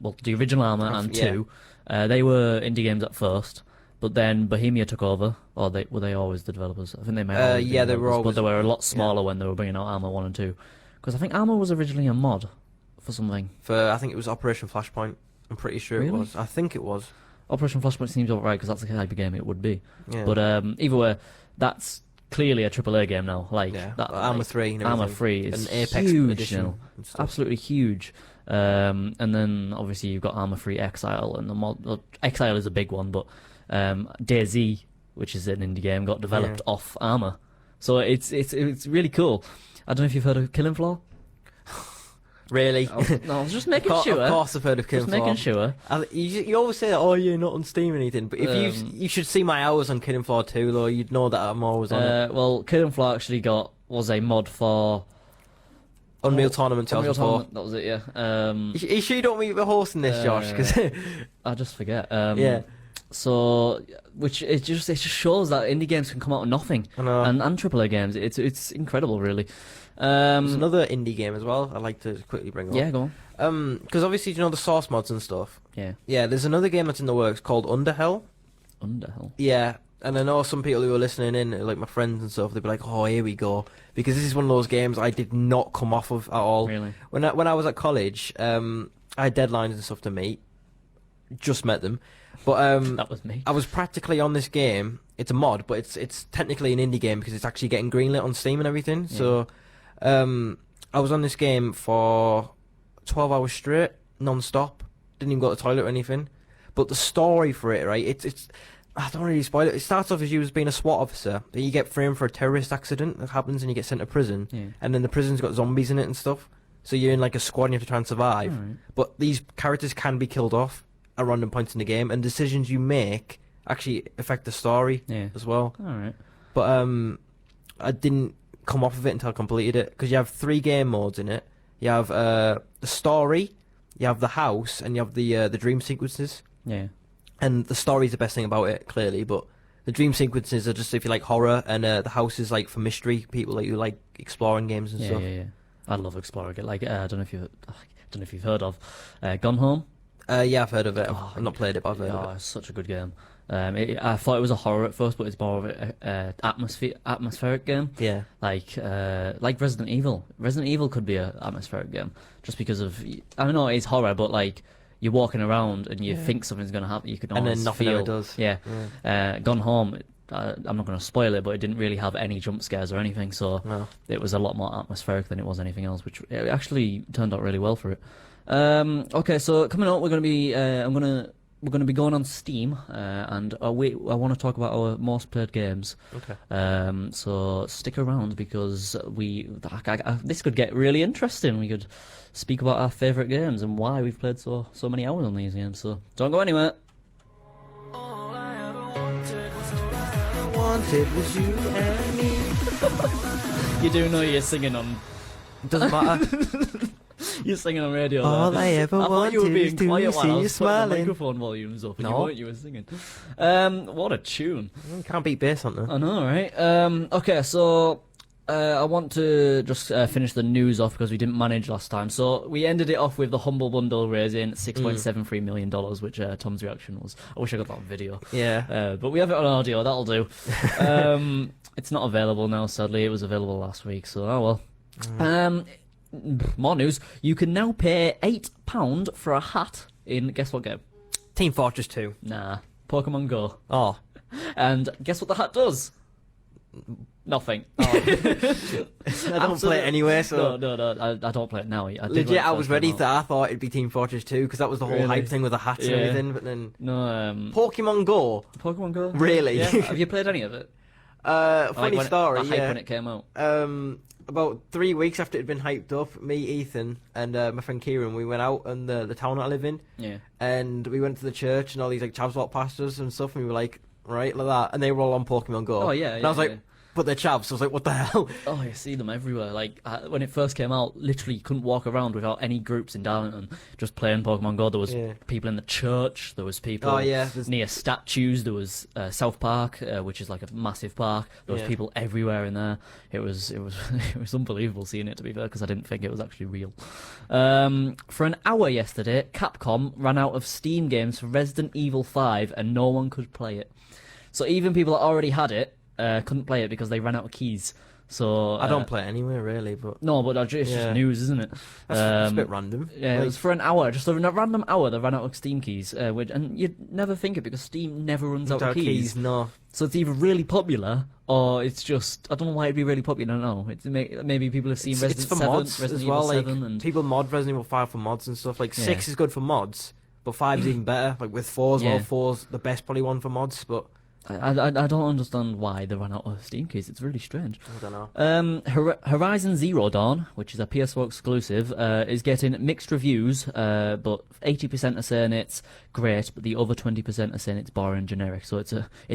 S2: well, the original Armour and 2, they were indie games at first. But then Bohemia took over, or were they always the developers? I think they may have been
S3: they were always,
S2: but they were a lot smaller when they were bringing out Armour 1 and 2. Because I think Armour was originally a mod for something.
S3: I think it was Operation Flashpoint. I'm pretty sure it was. I think it was.
S2: Operation Flashpoint seems alright because that's the type of game it would be.
S3: Yeah.
S2: But either way, that's clearly a AAA game now. Like
S3: Yeah,
S2: that,
S3: Arma 3 and
S2: Arma
S3: everything.
S2: 3 is
S3: And Apex
S2: huge
S3: edition
S2: now.
S3: and stuff.
S2: Absolutely huge. And then obviously you've got Arma 3 Exile, and the mod. Well, Exile is a big one, but DayZ, which is an indie game, got developed off Arma. So it's really cool. I don't know if you've heard of Killing Floor.
S3: Really?
S2: I was just making
S3: Of
S2: sure.
S3: course I've heard of Killing
S2: Just making
S3: Floor.
S2: sure.
S3: You always say that, oh, you're not on Steam or anything, but if you should see my hours on Killing Floor 2, though, you'd know that I'm always on it.
S2: Well, Killing Floor actually was a mod for
S3: Unreal Tournament
S2: Unreal
S3: 2004.
S2: Tournament, that was it, yeah.
S3: You sure you don't meet the horse in this, Josh? 'Cause
S2: I just forget.
S3: yeah.
S2: So, it just shows that indie games can come out of nothing,
S3: I know.
S2: and AAA games. It's incredible, really.
S3: There's another indie game as well I'd like to quickly bring up.
S2: Yeah, go on.
S3: Because obviously, you know the source mods and stuff.
S2: Yeah.
S3: Yeah, there's another game that's in the works called Underhell.
S2: Underhell.
S3: Yeah, and I know some people who are listening in, like my friends and stuff, they'd be like, "Oh, here we go," because this is one of those games I did not come off of at all.
S2: Really?
S3: When I was at college, I had deadlines and stuff to meet. Just met them, but
S2: That was me.
S3: I was practically on this game. It's a mod, but it's technically an indie game because it's actually getting greenlit on Steam and everything.
S2: Yeah.
S3: So, I was on this game for 12 hours straight, non-stop. Didn't even go to the toilet or anything. But the story for it, right? It's I don't really spoil it. It starts off as you as being a SWAT officer. Then you get framed for a terrorist accident that happens, and you get sent to prison.
S2: Yeah.
S3: And then the prison's got zombies in it and stuff. So you're in like a squad and you have to try and survive.
S2: Alright.
S3: But these characters can be killed off at random points in the game, and decisions you make actually affect the story
S2: Yeah.
S3: as well.
S2: All right.
S3: But I didn't come off of it until I completed it, because you have 3 game modes in it. You have the story, you have the house, and you have the dream sequences.
S2: Yeah.
S3: And the story's the best thing about it, clearly, but the dream sequences are just if you like horror, and the house is like for mystery people like who like exploring games and
S2: Yeah,
S3: stuff.
S2: yeah. I love exploring it. Like I don't know if you've heard of Gone Home.
S3: Yeah, I've heard of it.
S2: Oh,
S3: I've not played it, but I've heard of it.
S2: It's such a good game. I thought it was a horror at first, but it's more of an atmospheric game.
S3: Yeah.
S2: Like Resident Evil. Resident Evil could be an atmospheric game just because of, I don't know, it's horror, but like you're walking around and you think something's gonna happen. You can
S3: And then
S2: almost
S3: nothing
S2: feel.
S3: ever does.
S2: Yeah. Gone Home. I'm not going to spoil it, but it didn't really have any jump scares or anything, so
S3: No.
S2: it was a lot more atmospheric than it was anything else, which it actually turned out really well for it. Okay, so coming up, we're going to be we're going to be going on Steam, and I want to talk about our most played games.
S3: Okay.
S2: So stick around because this could get really interesting. We could speak about our favourite games and why we've played so many hours on these games. So don't go anywhere.
S3: Wanted was you and me.
S2: You do know you're singing on.
S3: Doesn't matter.
S2: You're singing on radio.
S3: All
S2: there.
S3: I ever
S2: thought you were
S3: wanted
S2: being
S3: is to
S2: quiet while
S3: see
S2: I
S3: you
S2: was putting the
S3: smiling.
S2: microphone volumes up, and
S3: No.
S2: you were singing. What a tune!
S3: You can't beat bass on
S2: I know, right? Okay, so I want to just finish the news off because we didn't manage last time. So we ended it off with the Humble Bundle raising $6.73 million, which Tom's reaction was. I wish I got that on video.
S3: Yeah.
S2: But we have it on audio. That'll do. It's not available now. Sadly, it was available last week. So oh well. More news. You can now pay £8 for a hat in guess what game?
S3: Team Fortress 2.
S2: Nah, Pokemon Go.
S3: Oh.
S2: And guess what the hat does? Nothing.
S3: I don't play it anyway, so...
S2: No, I don't play it now. I did when
S3: Legit,
S2: it
S3: I
S2: first
S3: was ready
S2: came
S3: that
S2: out.
S3: I thought it'd be Team Fortress 2, because that was the whole
S2: Really?
S3: hype thing with the hats and
S2: Yeah.
S3: everything, but then...
S2: No,
S3: Pokemon Go?
S2: Pokemon Go?
S3: Really?
S2: Yeah. Have you played any of it?
S3: Funny story,
S2: The hype
S3: yeah.
S2: when it came out.
S3: About 3 weeks after it had been hyped up, me, Ethan, and my friend Kieran, we went out in the town that I live in,
S2: Yeah.
S3: and we went to the church, and all these like chavs walked past us and stuff, and we were like, right, like that, and they were all on Pokemon Go.
S2: Oh, yeah,
S3: and I was
S2: yeah,
S3: like,
S2: yeah.
S3: but they're chavs, so I was like, what the hell?
S2: Oh, you see them everywhere. Like when it first came out, literally you couldn't walk around without any groups in Darlington just playing Pokemon Go. There was
S3: Yeah.
S2: people in the church. There was people
S3: Oh, yeah, there's-
S2: near statues. There was South Park, which is like a massive park. There was
S3: Yeah.
S2: people everywhere in there. It was it was unbelievable seeing it, to be fair, because I didn't think it was actually real. For an hour yesterday, Capcom ran out of Steam games for Resident Evil 5, and no one could play it. So even people that already had it couldn't play it because they ran out of keys. So
S3: I don't play it anyway, really, but
S2: No, but it's just news, isn't it?
S3: it's a bit random.
S2: Yeah, it was for an hour, just a random hour. They ran out of Steam keys, and you'd never think it because Steam never runs out of keys.
S3: No.
S2: So it's either really popular or it's just I don't know why it'd be really popular. I don't know. Maybe people have seen Resident
S3: It's for
S2: 7,
S3: mods
S2: Resident
S3: as
S2: Evil
S3: well. Like
S2: 7 and
S3: people mod Resident Evil 5 for mods and stuff. Like 6 is good for mods, but 5's even better. Like with 4 as well. 4's the best probably one for mods, but.
S2: I don't understand why they ran out of Steam keys. It's really strange.
S3: I don't know.
S2: Horizon Zero Dawn, which is a PS4 exclusive, is getting mixed reviews, but 80% are saying it's great, but the other 20% are saying it's boring and generic. So it's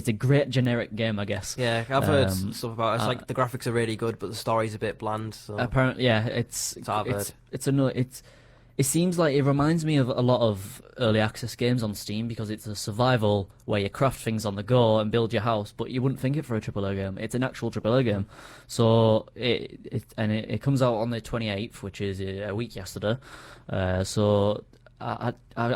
S2: a great generic game, I guess.
S3: Yeah, I've heard stuff about it. It's like the graphics are really good, but the story's a bit bland. So.
S2: Apparently, yeah, it seems like it reminds me of a lot of early access games on Steam because it's a survival where you craft things on the go and build your house, but you wouldn't think it for a AAA game. It's an actual AAA game. So it comes out on the 28th, which is a week yesterday. So I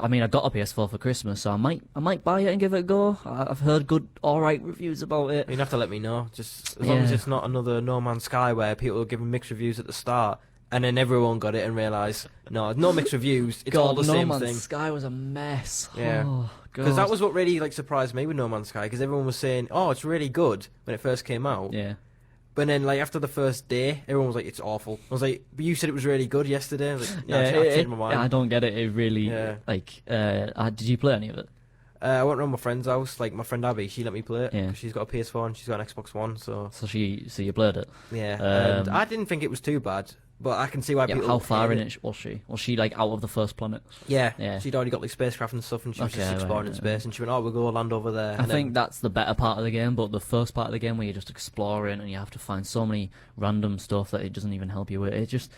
S2: mean, I got a PS4 for Christmas, so I might buy it and give it a go. I've heard good, alright reviews about it.
S3: You'd have to let me know, just as long as it's not another No Man's Sky where people are giving mixed reviews at the start. And then everyone got it and realised, no mixed reviews. It's all the same thing.
S2: No Man's Sky was a mess.
S3: Yeah, because that was what really surprised me with No Man's Sky. Because everyone was saying, "Oh, it's really good" when it first came out.
S2: Yeah.
S3: But then, after the first day, everyone was like, "It's awful." I was like, "But you said it was really good yesterday." I was like, no, I changed my mind.
S2: I don't get it. It really did you play any of it?
S3: I went around my friend's house. Like my friend Abby, she let me play it.
S2: Yeah.
S3: 'Cause she's got a PS4 and she's got an Xbox One. So
S2: you played it.
S3: Yeah. And I didn't think it was too bad. But I can see why people.
S2: How far in it was she? Was she out of the first planet?
S3: Yeah. She'd already got spacecraft and stuff, and she was just exploring in space. And she went, "Oh, we'll go land over there."
S2: I think that's the better part of the game, but the first part of the game where you're just exploring and you have to find so many random stuff that it doesn't even help you with. It just,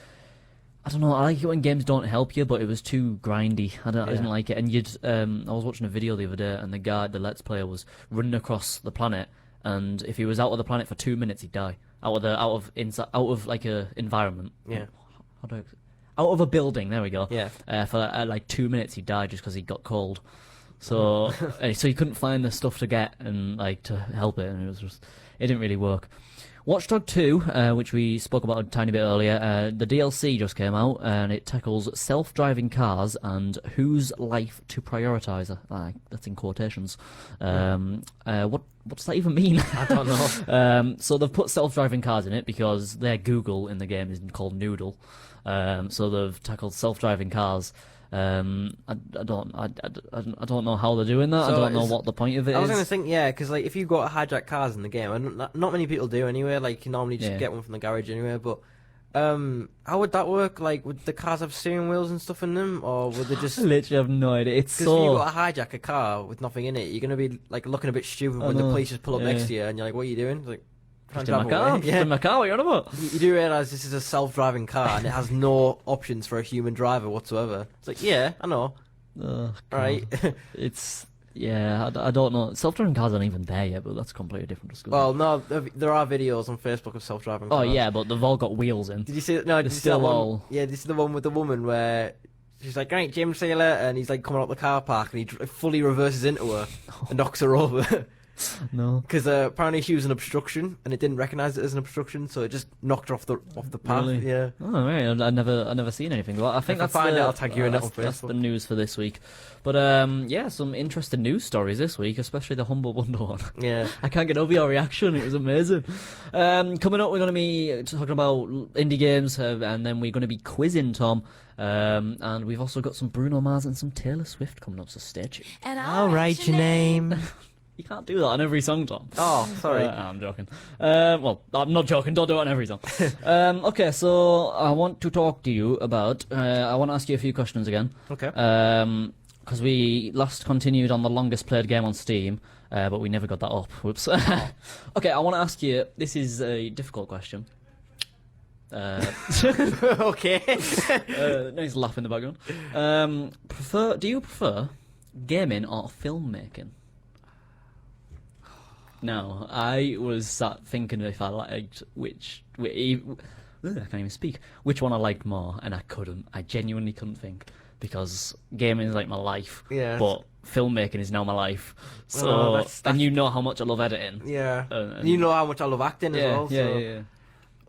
S2: I don't know. I like it when games don't help you, but it was too grindy. I didn't like it. And I was watching a video the other day, and the Let's Player was running across the planet, and if he was out of the planet for 2 minutes, he'd die. Out of like a environment.
S3: Yeah.
S2: Out of a building. There we go.
S3: Yeah.
S2: For 2 minutes, he died just because he got cold. So so he couldn't find the stuff to get and to help it, and it didn't really work. Watch Dogs 2, which we spoke about a tiny bit earlier, the DLC just came out, and it tackles self-driving cars and whose life to prioritise. That's in quotations. What does that even mean?
S3: I don't know.
S2: So they've put self-driving cars in it because their Google in the game is called Noodle. So they've tackled self-driving cars. I don't know how they're doing that.
S3: So
S2: I don't know what the point of it is.
S3: I was going to think, because if you've got hijack cars in the game, and not many people do anyway. You normally just get one from the garage anyway. But how would that work? Would the cars have steering wheels and stuff in them, or would they just?
S2: I literally have no idea. It's
S3: because if you got to hijack a car with nothing in it, you're going to be looking a bit stupid when the police just pull up next to you, and you're like, "What are you doing?" It's like,
S2: just in my car. Just in my car. What are you on about?
S3: You do realise this is a self-driving car and it has no options for a human driver whatsoever. It's like, yeah, I know. Right.
S2: It's I don't know. Self-driving cars aren't even there yet, but that's completely different discussion.
S3: Well, no, there are videos on Facebook of self-driving cars.
S2: Oh yeah, but they've all got wheels in.
S3: Did you see? No, did you see that one? Yeah, this is the one with the woman where she's like, "Great, Jim, see you later," and he's coming out the car park and he fully reverses into her and knocks her over.
S2: No,
S3: because apparently she was an obstruction and it didn't recognise it as an obstruction, so it just knocked her off the path.
S2: Really?
S3: Yeah.
S2: Oh right, I never seen anything. Well, I think
S3: if I find it, I'll tag you in it on Facebook.
S2: That's the news for this week. But some interesting news stories this week, especially the Humble Bundle one.
S3: Yeah.
S2: I can't get over your reaction. It was amazing. Coming up, we're going to be talking about indie games, and then we're going to be quizzing Tom. And we've also got some Bruno Mars and some Taylor Swift coming up, so stay tuned.
S5: And
S3: I'll write your name.
S2: You can't do that on every song, Tom.
S3: Oh, sorry.
S2: I'm joking. Well, I'm not joking. Don't do it on every song. Okay, so I want to talk to you about... I want to ask you a few questions again.
S3: Okay.
S2: Because we last continued on the longest played game on Steam, but we never got that up. Whoops. Okay, I want to ask you... This is a difficult question.
S3: Okay.
S2: Nice laugh in the background. Do you prefer gaming or filmmaking? No, I was sat thinking if I liked I can't even speak. Which one I liked more, and I couldn't. I genuinely couldn't think because gaming is like my life.
S3: Yeah.
S2: But filmmaking is now my life. So
S3: that's...
S2: and you know how much I love editing.
S3: Yeah.
S2: And
S3: you know how much I love acting as well.
S2: Yeah.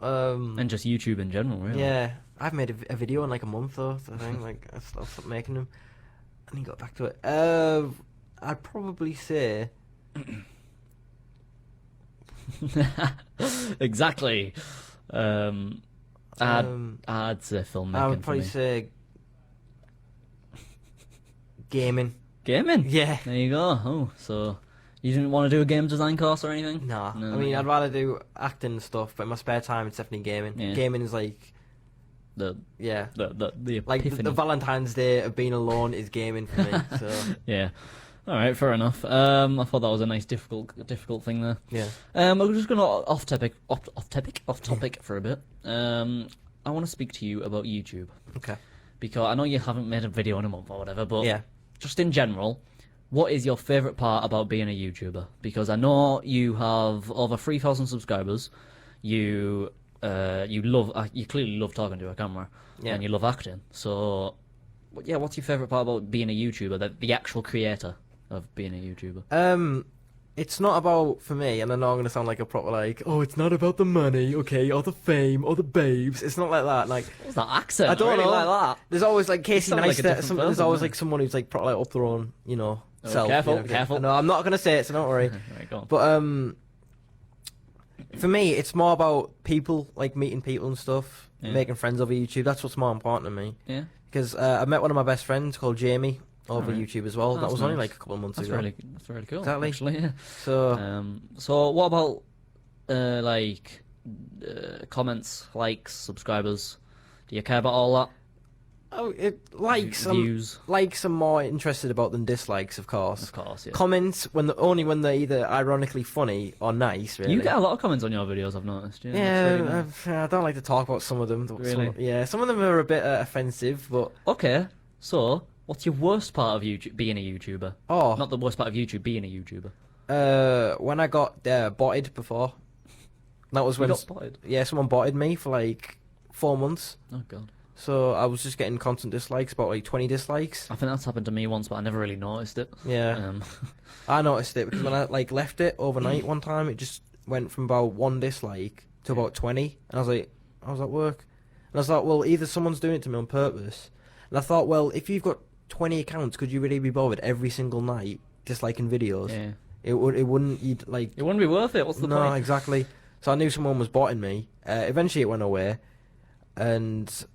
S2: And just YouTube in general, really.
S3: Yeah, I've made a video in like a month though. I think like I've stopped making them, and he got back to it. I'd probably say
S2: Exactly. I'd say filmmaking.
S3: I would probably
S2: for me.
S3: say gaming.
S2: Gaming.
S3: Yeah.
S2: There you go. Oh, so you didn't want to do a game design course or anything?
S3: No,
S2: No,
S3: I mean
S2: yeah.
S3: I'd rather do acting and stuff, but in my spare time it's definitely gaming.
S2: Yeah.
S3: Gaming is like
S2: The
S3: the
S2: epiphany.
S3: the Valentine's Day of being alone is gaming for me. So
S2: Yeah. All right, fair enough. I thought that was a nice difficult thing there.
S3: yeah.
S2: We're just going to off topic for a bit. I want to speak to you about YouTube
S3: Okay.
S2: because I know you haven't made a video in a month or whatever, but
S3: Yeah.
S2: just in general, what is your favorite part about being a YouTuber? Because I know you have over 3,000 subscribers. You you clearly love talking to a camera,
S3: Yeah.
S2: and you love acting. So, yeah, what's your favorite part about being a YouTuber? The actual creator of being a YouTuber.
S3: It's not about, for me, and I know I'm going to sound like a proper, like, oh, it's not about the money, okay, or the fame, or the babes. It's not like that. Like,
S2: What's that accent?
S3: I don't
S2: really
S3: know.
S2: like that.
S3: There's always, like, Casey
S2: sound like a
S3: Neistat.
S2: different
S3: There's
S2: person,
S3: always,
S2: yeah.
S3: like, someone who's, like, proper, like, up their own,
S2: Oh,
S3: self.
S2: careful,
S3: you know,
S2: careful.
S3: No, I'm not going to say it, so don't worry.
S2: Right, go on.
S3: But, for me, it's more about people, like, meeting people and stuff,
S2: Yeah.
S3: making friends over YouTube. That's what's more important to me.
S2: Yeah,
S3: Because I met one of my best friends called Jamie over
S2: Alright.
S3: YouTube as well.
S2: Oh,
S3: that
S2: that's
S3: was only,
S2: nice.
S3: like, a couple of months
S2: that's
S3: ago.
S2: really cool.
S3: Exactly.
S2: Actually, yeah.
S3: So,
S2: So what about comments, likes, subscribers? Do you care about all that?
S3: likes,
S2: Views,
S3: likes I'm more interested about than dislikes, of course.
S2: of course. Yeah.
S3: Comments, only when they're either ironically funny or nice, really.
S2: You get a lot of comments on your videos, I've noticed. Yeah, that's
S3: Yeah,
S2: really nice.
S3: I don't like to talk about some of them.
S2: Really?
S3: Some of them are a bit offensive, but
S2: Okay, so what's your worst part of YouTube being a YouTuber?
S3: oh,
S2: Not the worst part of YouTube being a YouTuber.
S3: when I got botted before, that was
S2: You
S3: when
S2: got spotted.
S3: yeah, someone botted me for like 4 months.
S2: Oh god.
S3: So I was just getting constant dislikes, about like 20 dislikes.
S2: I think that's happened to me once, but I never really noticed it.
S3: Yeah, I noticed it because when I like left it overnight one time, it just went from about 1 dislike to about 20, and I was at work, and I was like, well, either someone's doing it to me on purpose, and I thought, well, if you've got 20 accounts, could you really be bothered every single night disliking videos?
S2: yeah.
S3: It wouldn't. You'd like.
S2: It wouldn't be worth it. What's the
S3: No,
S2: point?
S3: exactly. So I knew someone was botting me. Eventually, it went away, and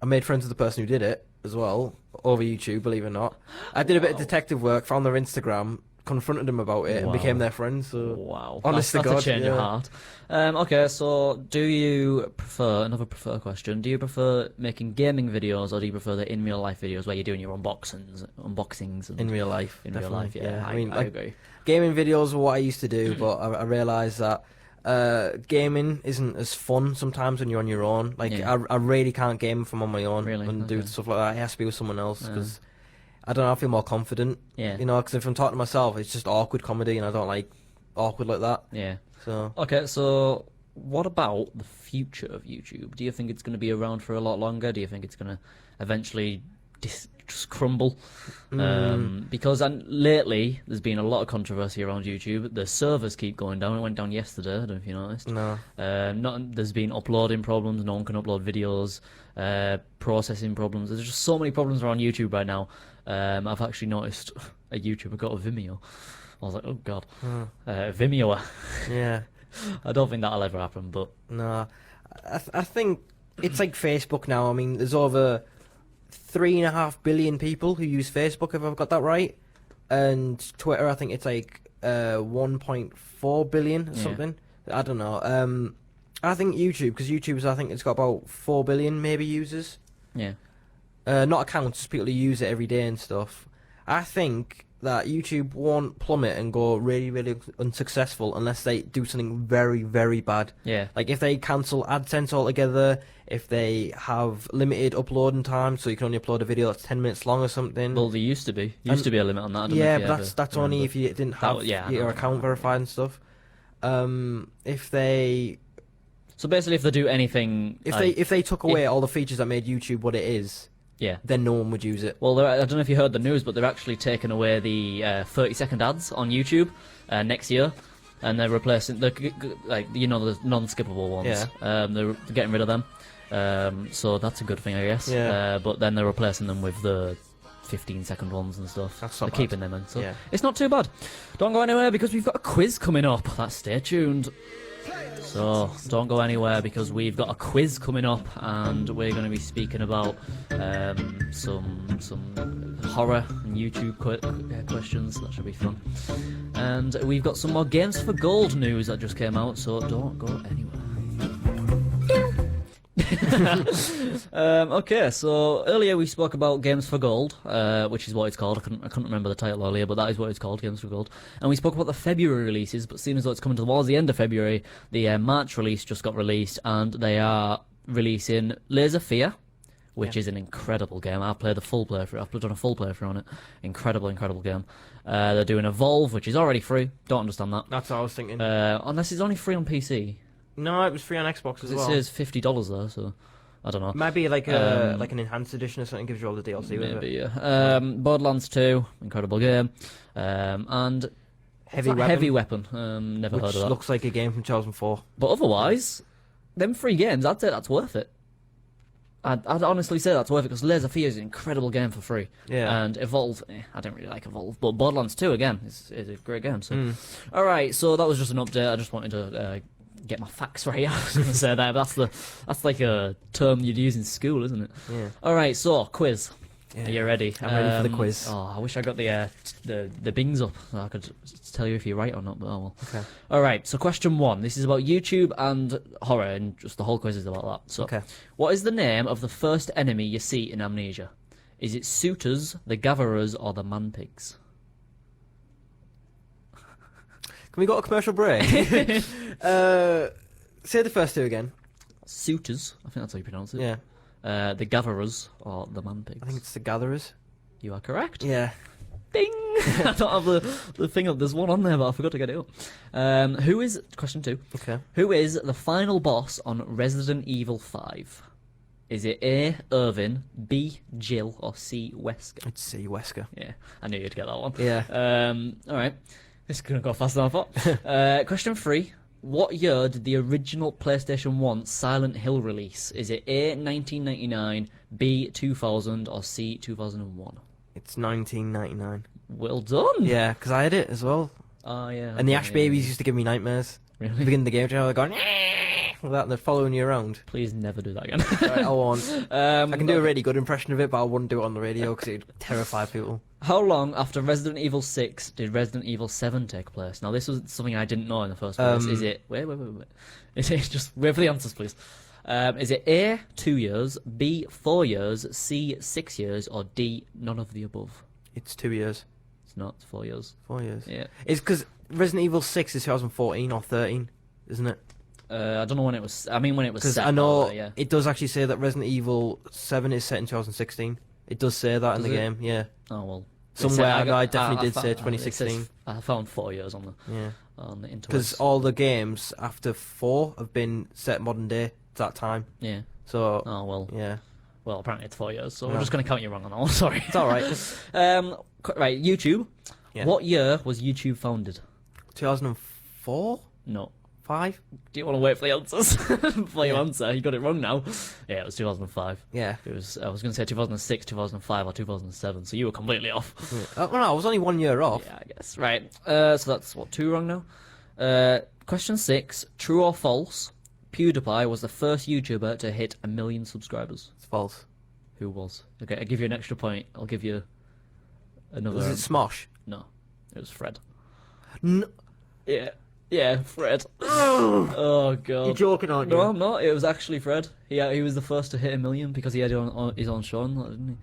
S3: I made friends with the person who did it as well over YouTube. Believe it or not, I did a bit of
S2: Wow.
S3: detective work, found their Instagram, confronted them about it, and
S2: Wow.
S3: became their friend. So
S2: Wow.
S3: Honest
S2: that's
S3: to God,
S2: a change of
S3: yeah.
S2: heart. Okay, so do you prefer, another prefer question, do you prefer making gaming videos or do you prefer the in real life videos where you're doing your unboxings and
S3: in real life,
S2: in real
S3: definitely,
S2: life? Yeah,
S3: I mean,
S2: I
S3: like,
S2: agree.
S3: gaming videos were what I used to do, but I realised that gaming isn't as fun sometimes when you're on your own. Like,
S2: Yeah.
S3: I really can't game if I'm on my own
S2: Really?
S3: and do
S2: Okay.
S3: stuff like that. It has to be with someone else because I don't know. I feel more confident.
S2: Yeah.
S3: You know, because if I'm talking to myself, it's just awkward comedy, and I don't like awkward like that.
S2: Yeah.
S3: So
S2: Okay, so what about the future of YouTube? Do you think it's going to be around for a lot longer? Do you think it's going to eventually just crumble? Because lately there's been a lot of controversy around YouTube. The servers keep going down. It went down yesterday. I don't know if you noticed.
S3: no,
S2: There's been uploading problems. No one can upload videos. Processing problems. There's just so many problems around YouTube right now. I've actually noticed a YouTuber got a Vimeo. I was like, oh god, Vimeo.
S3: yeah,
S2: I don't think that'll ever happen, but
S3: no. I think it's like Facebook now. I mean, there's over 3.5 billion people who use Facebook, if I've got that right, and Twitter, I think it's like 1.4 billion or
S2: Yeah.
S3: something. I don't know. I think YouTube, because YouTube's, I think it's got about 4 billion maybe users.
S2: yeah,
S3: Not accounts, just people who use it every day and stuff. I think that YouTube won't plummet and go really, really unsuccessful unless they do something very, very bad.
S2: yeah,
S3: Like if they cancel AdSense altogether, if they have limited uploading time, so you can only upload a video that's 10 minutes long or something.
S2: well, there used to be a limit on that. I don't know
S3: Yeah,
S2: if you
S3: but
S2: ever
S3: that's only
S2: remember.
S3: if you didn't have
S2: I
S3: your
S2: know.
S3: account verified and stuff. If they
S2: So basically, if they do anything,
S3: if they took away all the features that made YouTube what it is,
S2: yeah.
S3: then no one would use it.
S2: Well, I don't know if you heard the news, but they're actually taking away the 30-second ads on YouTube next year. and they're replacing the the non-skippable ones.
S3: Yeah.
S2: They're getting rid of them. So that's a good thing, I guess.
S3: Yeah.
S2: But then they're replacing them with the 15-second ones and stuff.
S3: That's
S2: they're
S3: not bad.
S2: keeping them in, so
S3: Yeah.
S2: it's not too bad. Don't go anywhere because we've got a quiz coming up. Stay tuned. So don't go anywhere because we've got a quiz coming up, and we're going to be speaking about some horror and YouTube questions. That should be fun. And we've got some more Games for Gold news that just came out. So don't go anywhere. Okay, so earlier we spoke about Games for Gold, which is what it's called. I couldn't remember the title earlier, but that is what it's called, Games for Gold. And we spoke about the February releases, but seeing as though it's coming towards the end of February, the March release just got released, and they are releasing Laser Fear, which is an incredible game. I've played a full playthrough. I've done a full playthrough on it. Incredible game. They're doing Evolve, which is already free. Don't understand that.
S3: That's what I was thinking.
S2: Unless it's only free on PC.
S3: No, it was free on Xbox as well.
S2: It says $50 there, so I don't know.
S3: Might be like an enhanced edition or something, gives you all the DLC with it.
S2: Maybe, yeah. Borderlands 2, incredible game. And Heavy Weapon. Never
S3: Which
S2: heard of that.
S3: looks like a game from 2004.
S2: But otherwise, them free games, I'd say that's worth it. I'd honestly say that's worth it because Laser Fear is an incredible game for free.
S3: Yeah.
S2: And Evolve, I don't really like Evolve, but Borderlands 2 again is a great game. So, all right, so that was just an update. I just wanted to get my facts right. I was going to say that, but that's like a term you'd use in school, isn't it?
S3: Yeah.
S2: All right, so quiz.
S3: Yeah.
S2: Are you ready?
S3: I'm ready for the quiz.
S2: Oh, I wish I got the bings up so I could tell you if you're right or not. But oh well.
S3: Okay.
S2: All right. So question 1. This is about YouTube and horror, and just the whole quiz is about that. So,
S3: Okay.
S2: What is the name of the first enemy you see in Amnesia? Is it Suitors, the Gatherers, or the Man-Pigs?
S3: Can we go to a commercial break? Say the first two again.
S2: Suitors. I think that's how you pronounce it.
S3: Yeah.
S2: The Gatherers or the Man-Pigs.
S3: I think it's the Gatherers.
S2: You are correct.
S3: Yeah.
S2: Ding! I don't have the thing up. There's one on there, but I forgot to get it up. Who is question 2?
S3: Okay.
S2: Who is the final boss on Resident Evil 5? Is it A. Irvin, B. Jill, or C. Wesker?
S3: I'd say Wesker.
S2: Yeah, I knew you'd get that one.
S3: Yeah.
S2: All right. This is gonna go faster than I thought. Question 3. What year did the original PlayStation 1 Silent Hill release? Is it A. 1999, B. 2000, or C. 2001?
S3: It's 1999.
S2: Well done.
S3: Yeah, because I had it as well.
S2: Oh yeah.
S3: And the
S2: okay,
S3: Ash
S2: yeah,
S3: babies
S2: yeah.
S3: used to give me nightmares. At the
S2: Really?
S3: beginning of the game, they're going like that, and they're following you around.
S2: Please never do that again.
S3: Right, I won't. I can do a
S2: okay.
S3: really good impression of it, but I wouldn't do it on the radio because it'd terrify people.
S2: How long after Resident Evil 6 did Resident Evil 7 take place? Now, this was something I didn't know in the first place. Is it... Wait. Is it... Just wait for the answers, please. Is it A, 2 years, B, 4 years, C, 6 years, or D, none of the above?
S3: It's 2 years.
S2: It's not. It's 4 years.
S3: 4 years.
S2: Yeah.
S3: It's because Resident Evil 6 is 2014 or 13, isn't it?
S2: I don't know when it was... I mean, when it was
S3: Because
S2: set.
S3: I know
S2: yeah.
S3: it does actually say that Resident Evil 7 is set in 2016. It does say that in
S2: Does
S3: the
S2: it?
S3: game, yeah.
S2: Oh, well.
S3: Somewhere
S2: It's-
S3: I definitely did say
S2: it
S3: 2016.
S2: says- I found 4 years on
S3: Yeah.
S2: the internet.
S3: Because all the games after 4 have been set modern day at that time.
S2: Yeah.
S3: So,
S2: Oh, well.
S3: yeah.
S2: Well, apparently it's 4 years, so
S3: No.
S2: we're just going to count you wrong on that one. Sorry.
S3: It's alright.
S2: Right, YouTube.
S3: Yeah.
S2: What year was YouTube founded?
S3: 2004?
S2: No.
S3: 5?
S2: Do you want to wait for the answers before you
S3: Yeah.
S2: answer? You got it wrong now. Yeah, it was 2005.
S3: Yeah.
S2: It was. I was going to say 2006, 2005, or 2007. So you were completely off.
S3: Oh, no, I was only 1 year off.
S2: Yeah, I guess. Right. So that's what 2 wrong now. Question 6: True or false? PewDiePie was the first YouTuber to hit 1 million subscribers.
S3: It's false.
S2: Who was? Okay, I'll give you an extra point. I'll give you another.
S3: Was it Smosh?
S2: No, it was Fred.
S3: No.
S2: Yeah, Fred. Oh god.
S3: You're joking, aren't you?
S2: No, I'm not. It was actually Fred. He was the first to hit 1 million because he had it on his own show, didn't he?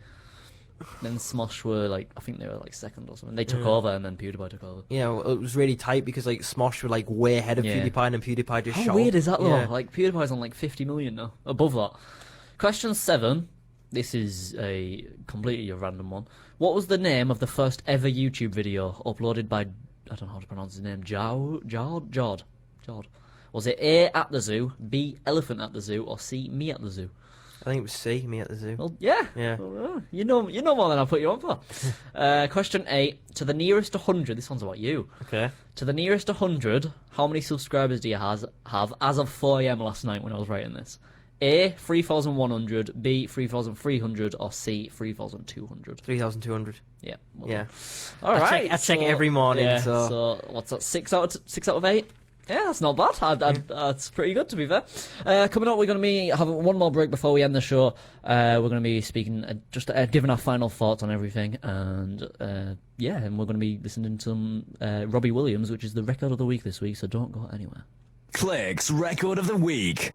S2: Then Smosh were like, I think they were like second or something. They took over, and then PewDiePie took over.
S3: Yeah, well, it was really tight because like Smosh were like way ahead of
S2: Yeah.
S3: PewDiePie, and then PewDiePie just
S2: How
S3: shot.
S2: weird is that though?
S3: Yeah.
S2: Like PewDiePie's on like 50 million now, above that. Question 7. This is a completely a random one. What was the name of the first ever YouTube video uploaded by, I don't know how to pronounce his name, Jord? Was it A, at the zoo, B, elephant at the zoo, or C, me at the zoo?
S3: think it was C, me at the zoo.
S2: Well, yeah.
S3: Yeah.
S2: Well, you know more than I put you on for. Question 8. To the nearest 100, this one's about you.
S3: Okay.
S2: To the nearest 100, how many subscribers do you have as of 4 a.m. last night when I was writing this? A, 3,100, B, 3,300, or C, 3,200?
S3: 3,200.
S2: Yeah. Well
S3: Yeah.
S2: done. All right.
S3: I check it every morning,
S2: Yeah,
S3: so...
S2: what's that, 6 out of 8? Yeah, that's not bad. That's pretty good, to be fair. Coming up, we're going to be having one more break before we end the show. We're going to be speaking, giving our final thoughts on everything, and and we're going to be listening to some Robbie Williams, which is the record of the week this week. So don't go anywhere.
S1: Click's Record of the Week.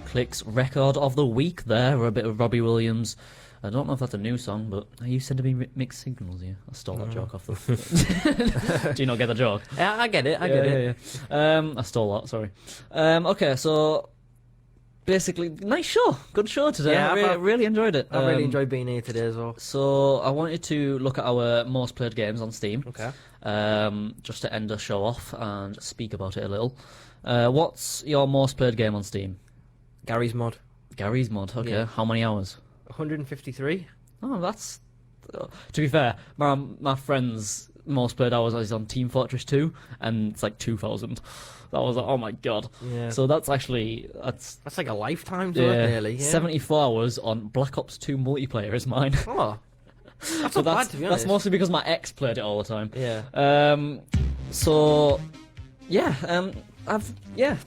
S2: Click's record of the week. There, a bit of Robbie Williams. I don't know if that's a new song, but you said to be mixed signals here. I stole that joke off the... Do you not get the joke?
S3: Yeah, I get it, I get it.
S2: Yeah. I stole that, sorry. Okay, so... Basically, nice show. Good show today.
S3: Yeah,
S2: I really enjoyed it.
S3: I really enjoyed being here today as well.
S2: So, I wanted to look at our most played games on Steam.
S3: Okay.
S2: Just to end the show off and speak about it a little. What's your most played game on Steam?
S3: Gary's Mod.
S2: Gary's Mod, okay.
S3: Yeah.
S2: How many hours?
S3: 153.
S2: Oh, that's... To be fair, my friend's most played hours is on Team Fortress 2, and it's like 2,000. That was like, oh my god.
S3: Yeah.
S2: So that's actually... That's
S3: like a lifetime to it, really. Yeah.
S2: 74 hours on Black Ops 2 multiplayer is mine.
S3: Oh. That's
S2: But
S3: not bad, to be honest.
S2: that's mostly because my ex played it all the time.
S3: Yeah.
S2: That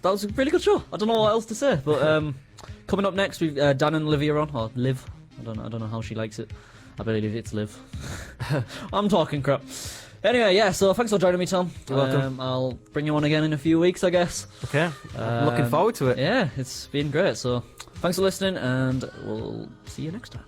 S2: was a really good show. I don't know what else to say, but coming up next we've Dan and Livia on, or Liv. I don't know how she likes it. I believe it's Liv. I'm talking crap. Anyway, yeah. So thanks for joining me, Tom.
S3: You're welcome.
S2: I'll bring you on again in a few weeks, I guess.
S3: Okay. Looking forward to it.
S2: Yeah, it's been great. So thanks for listening, and we'll see you next time.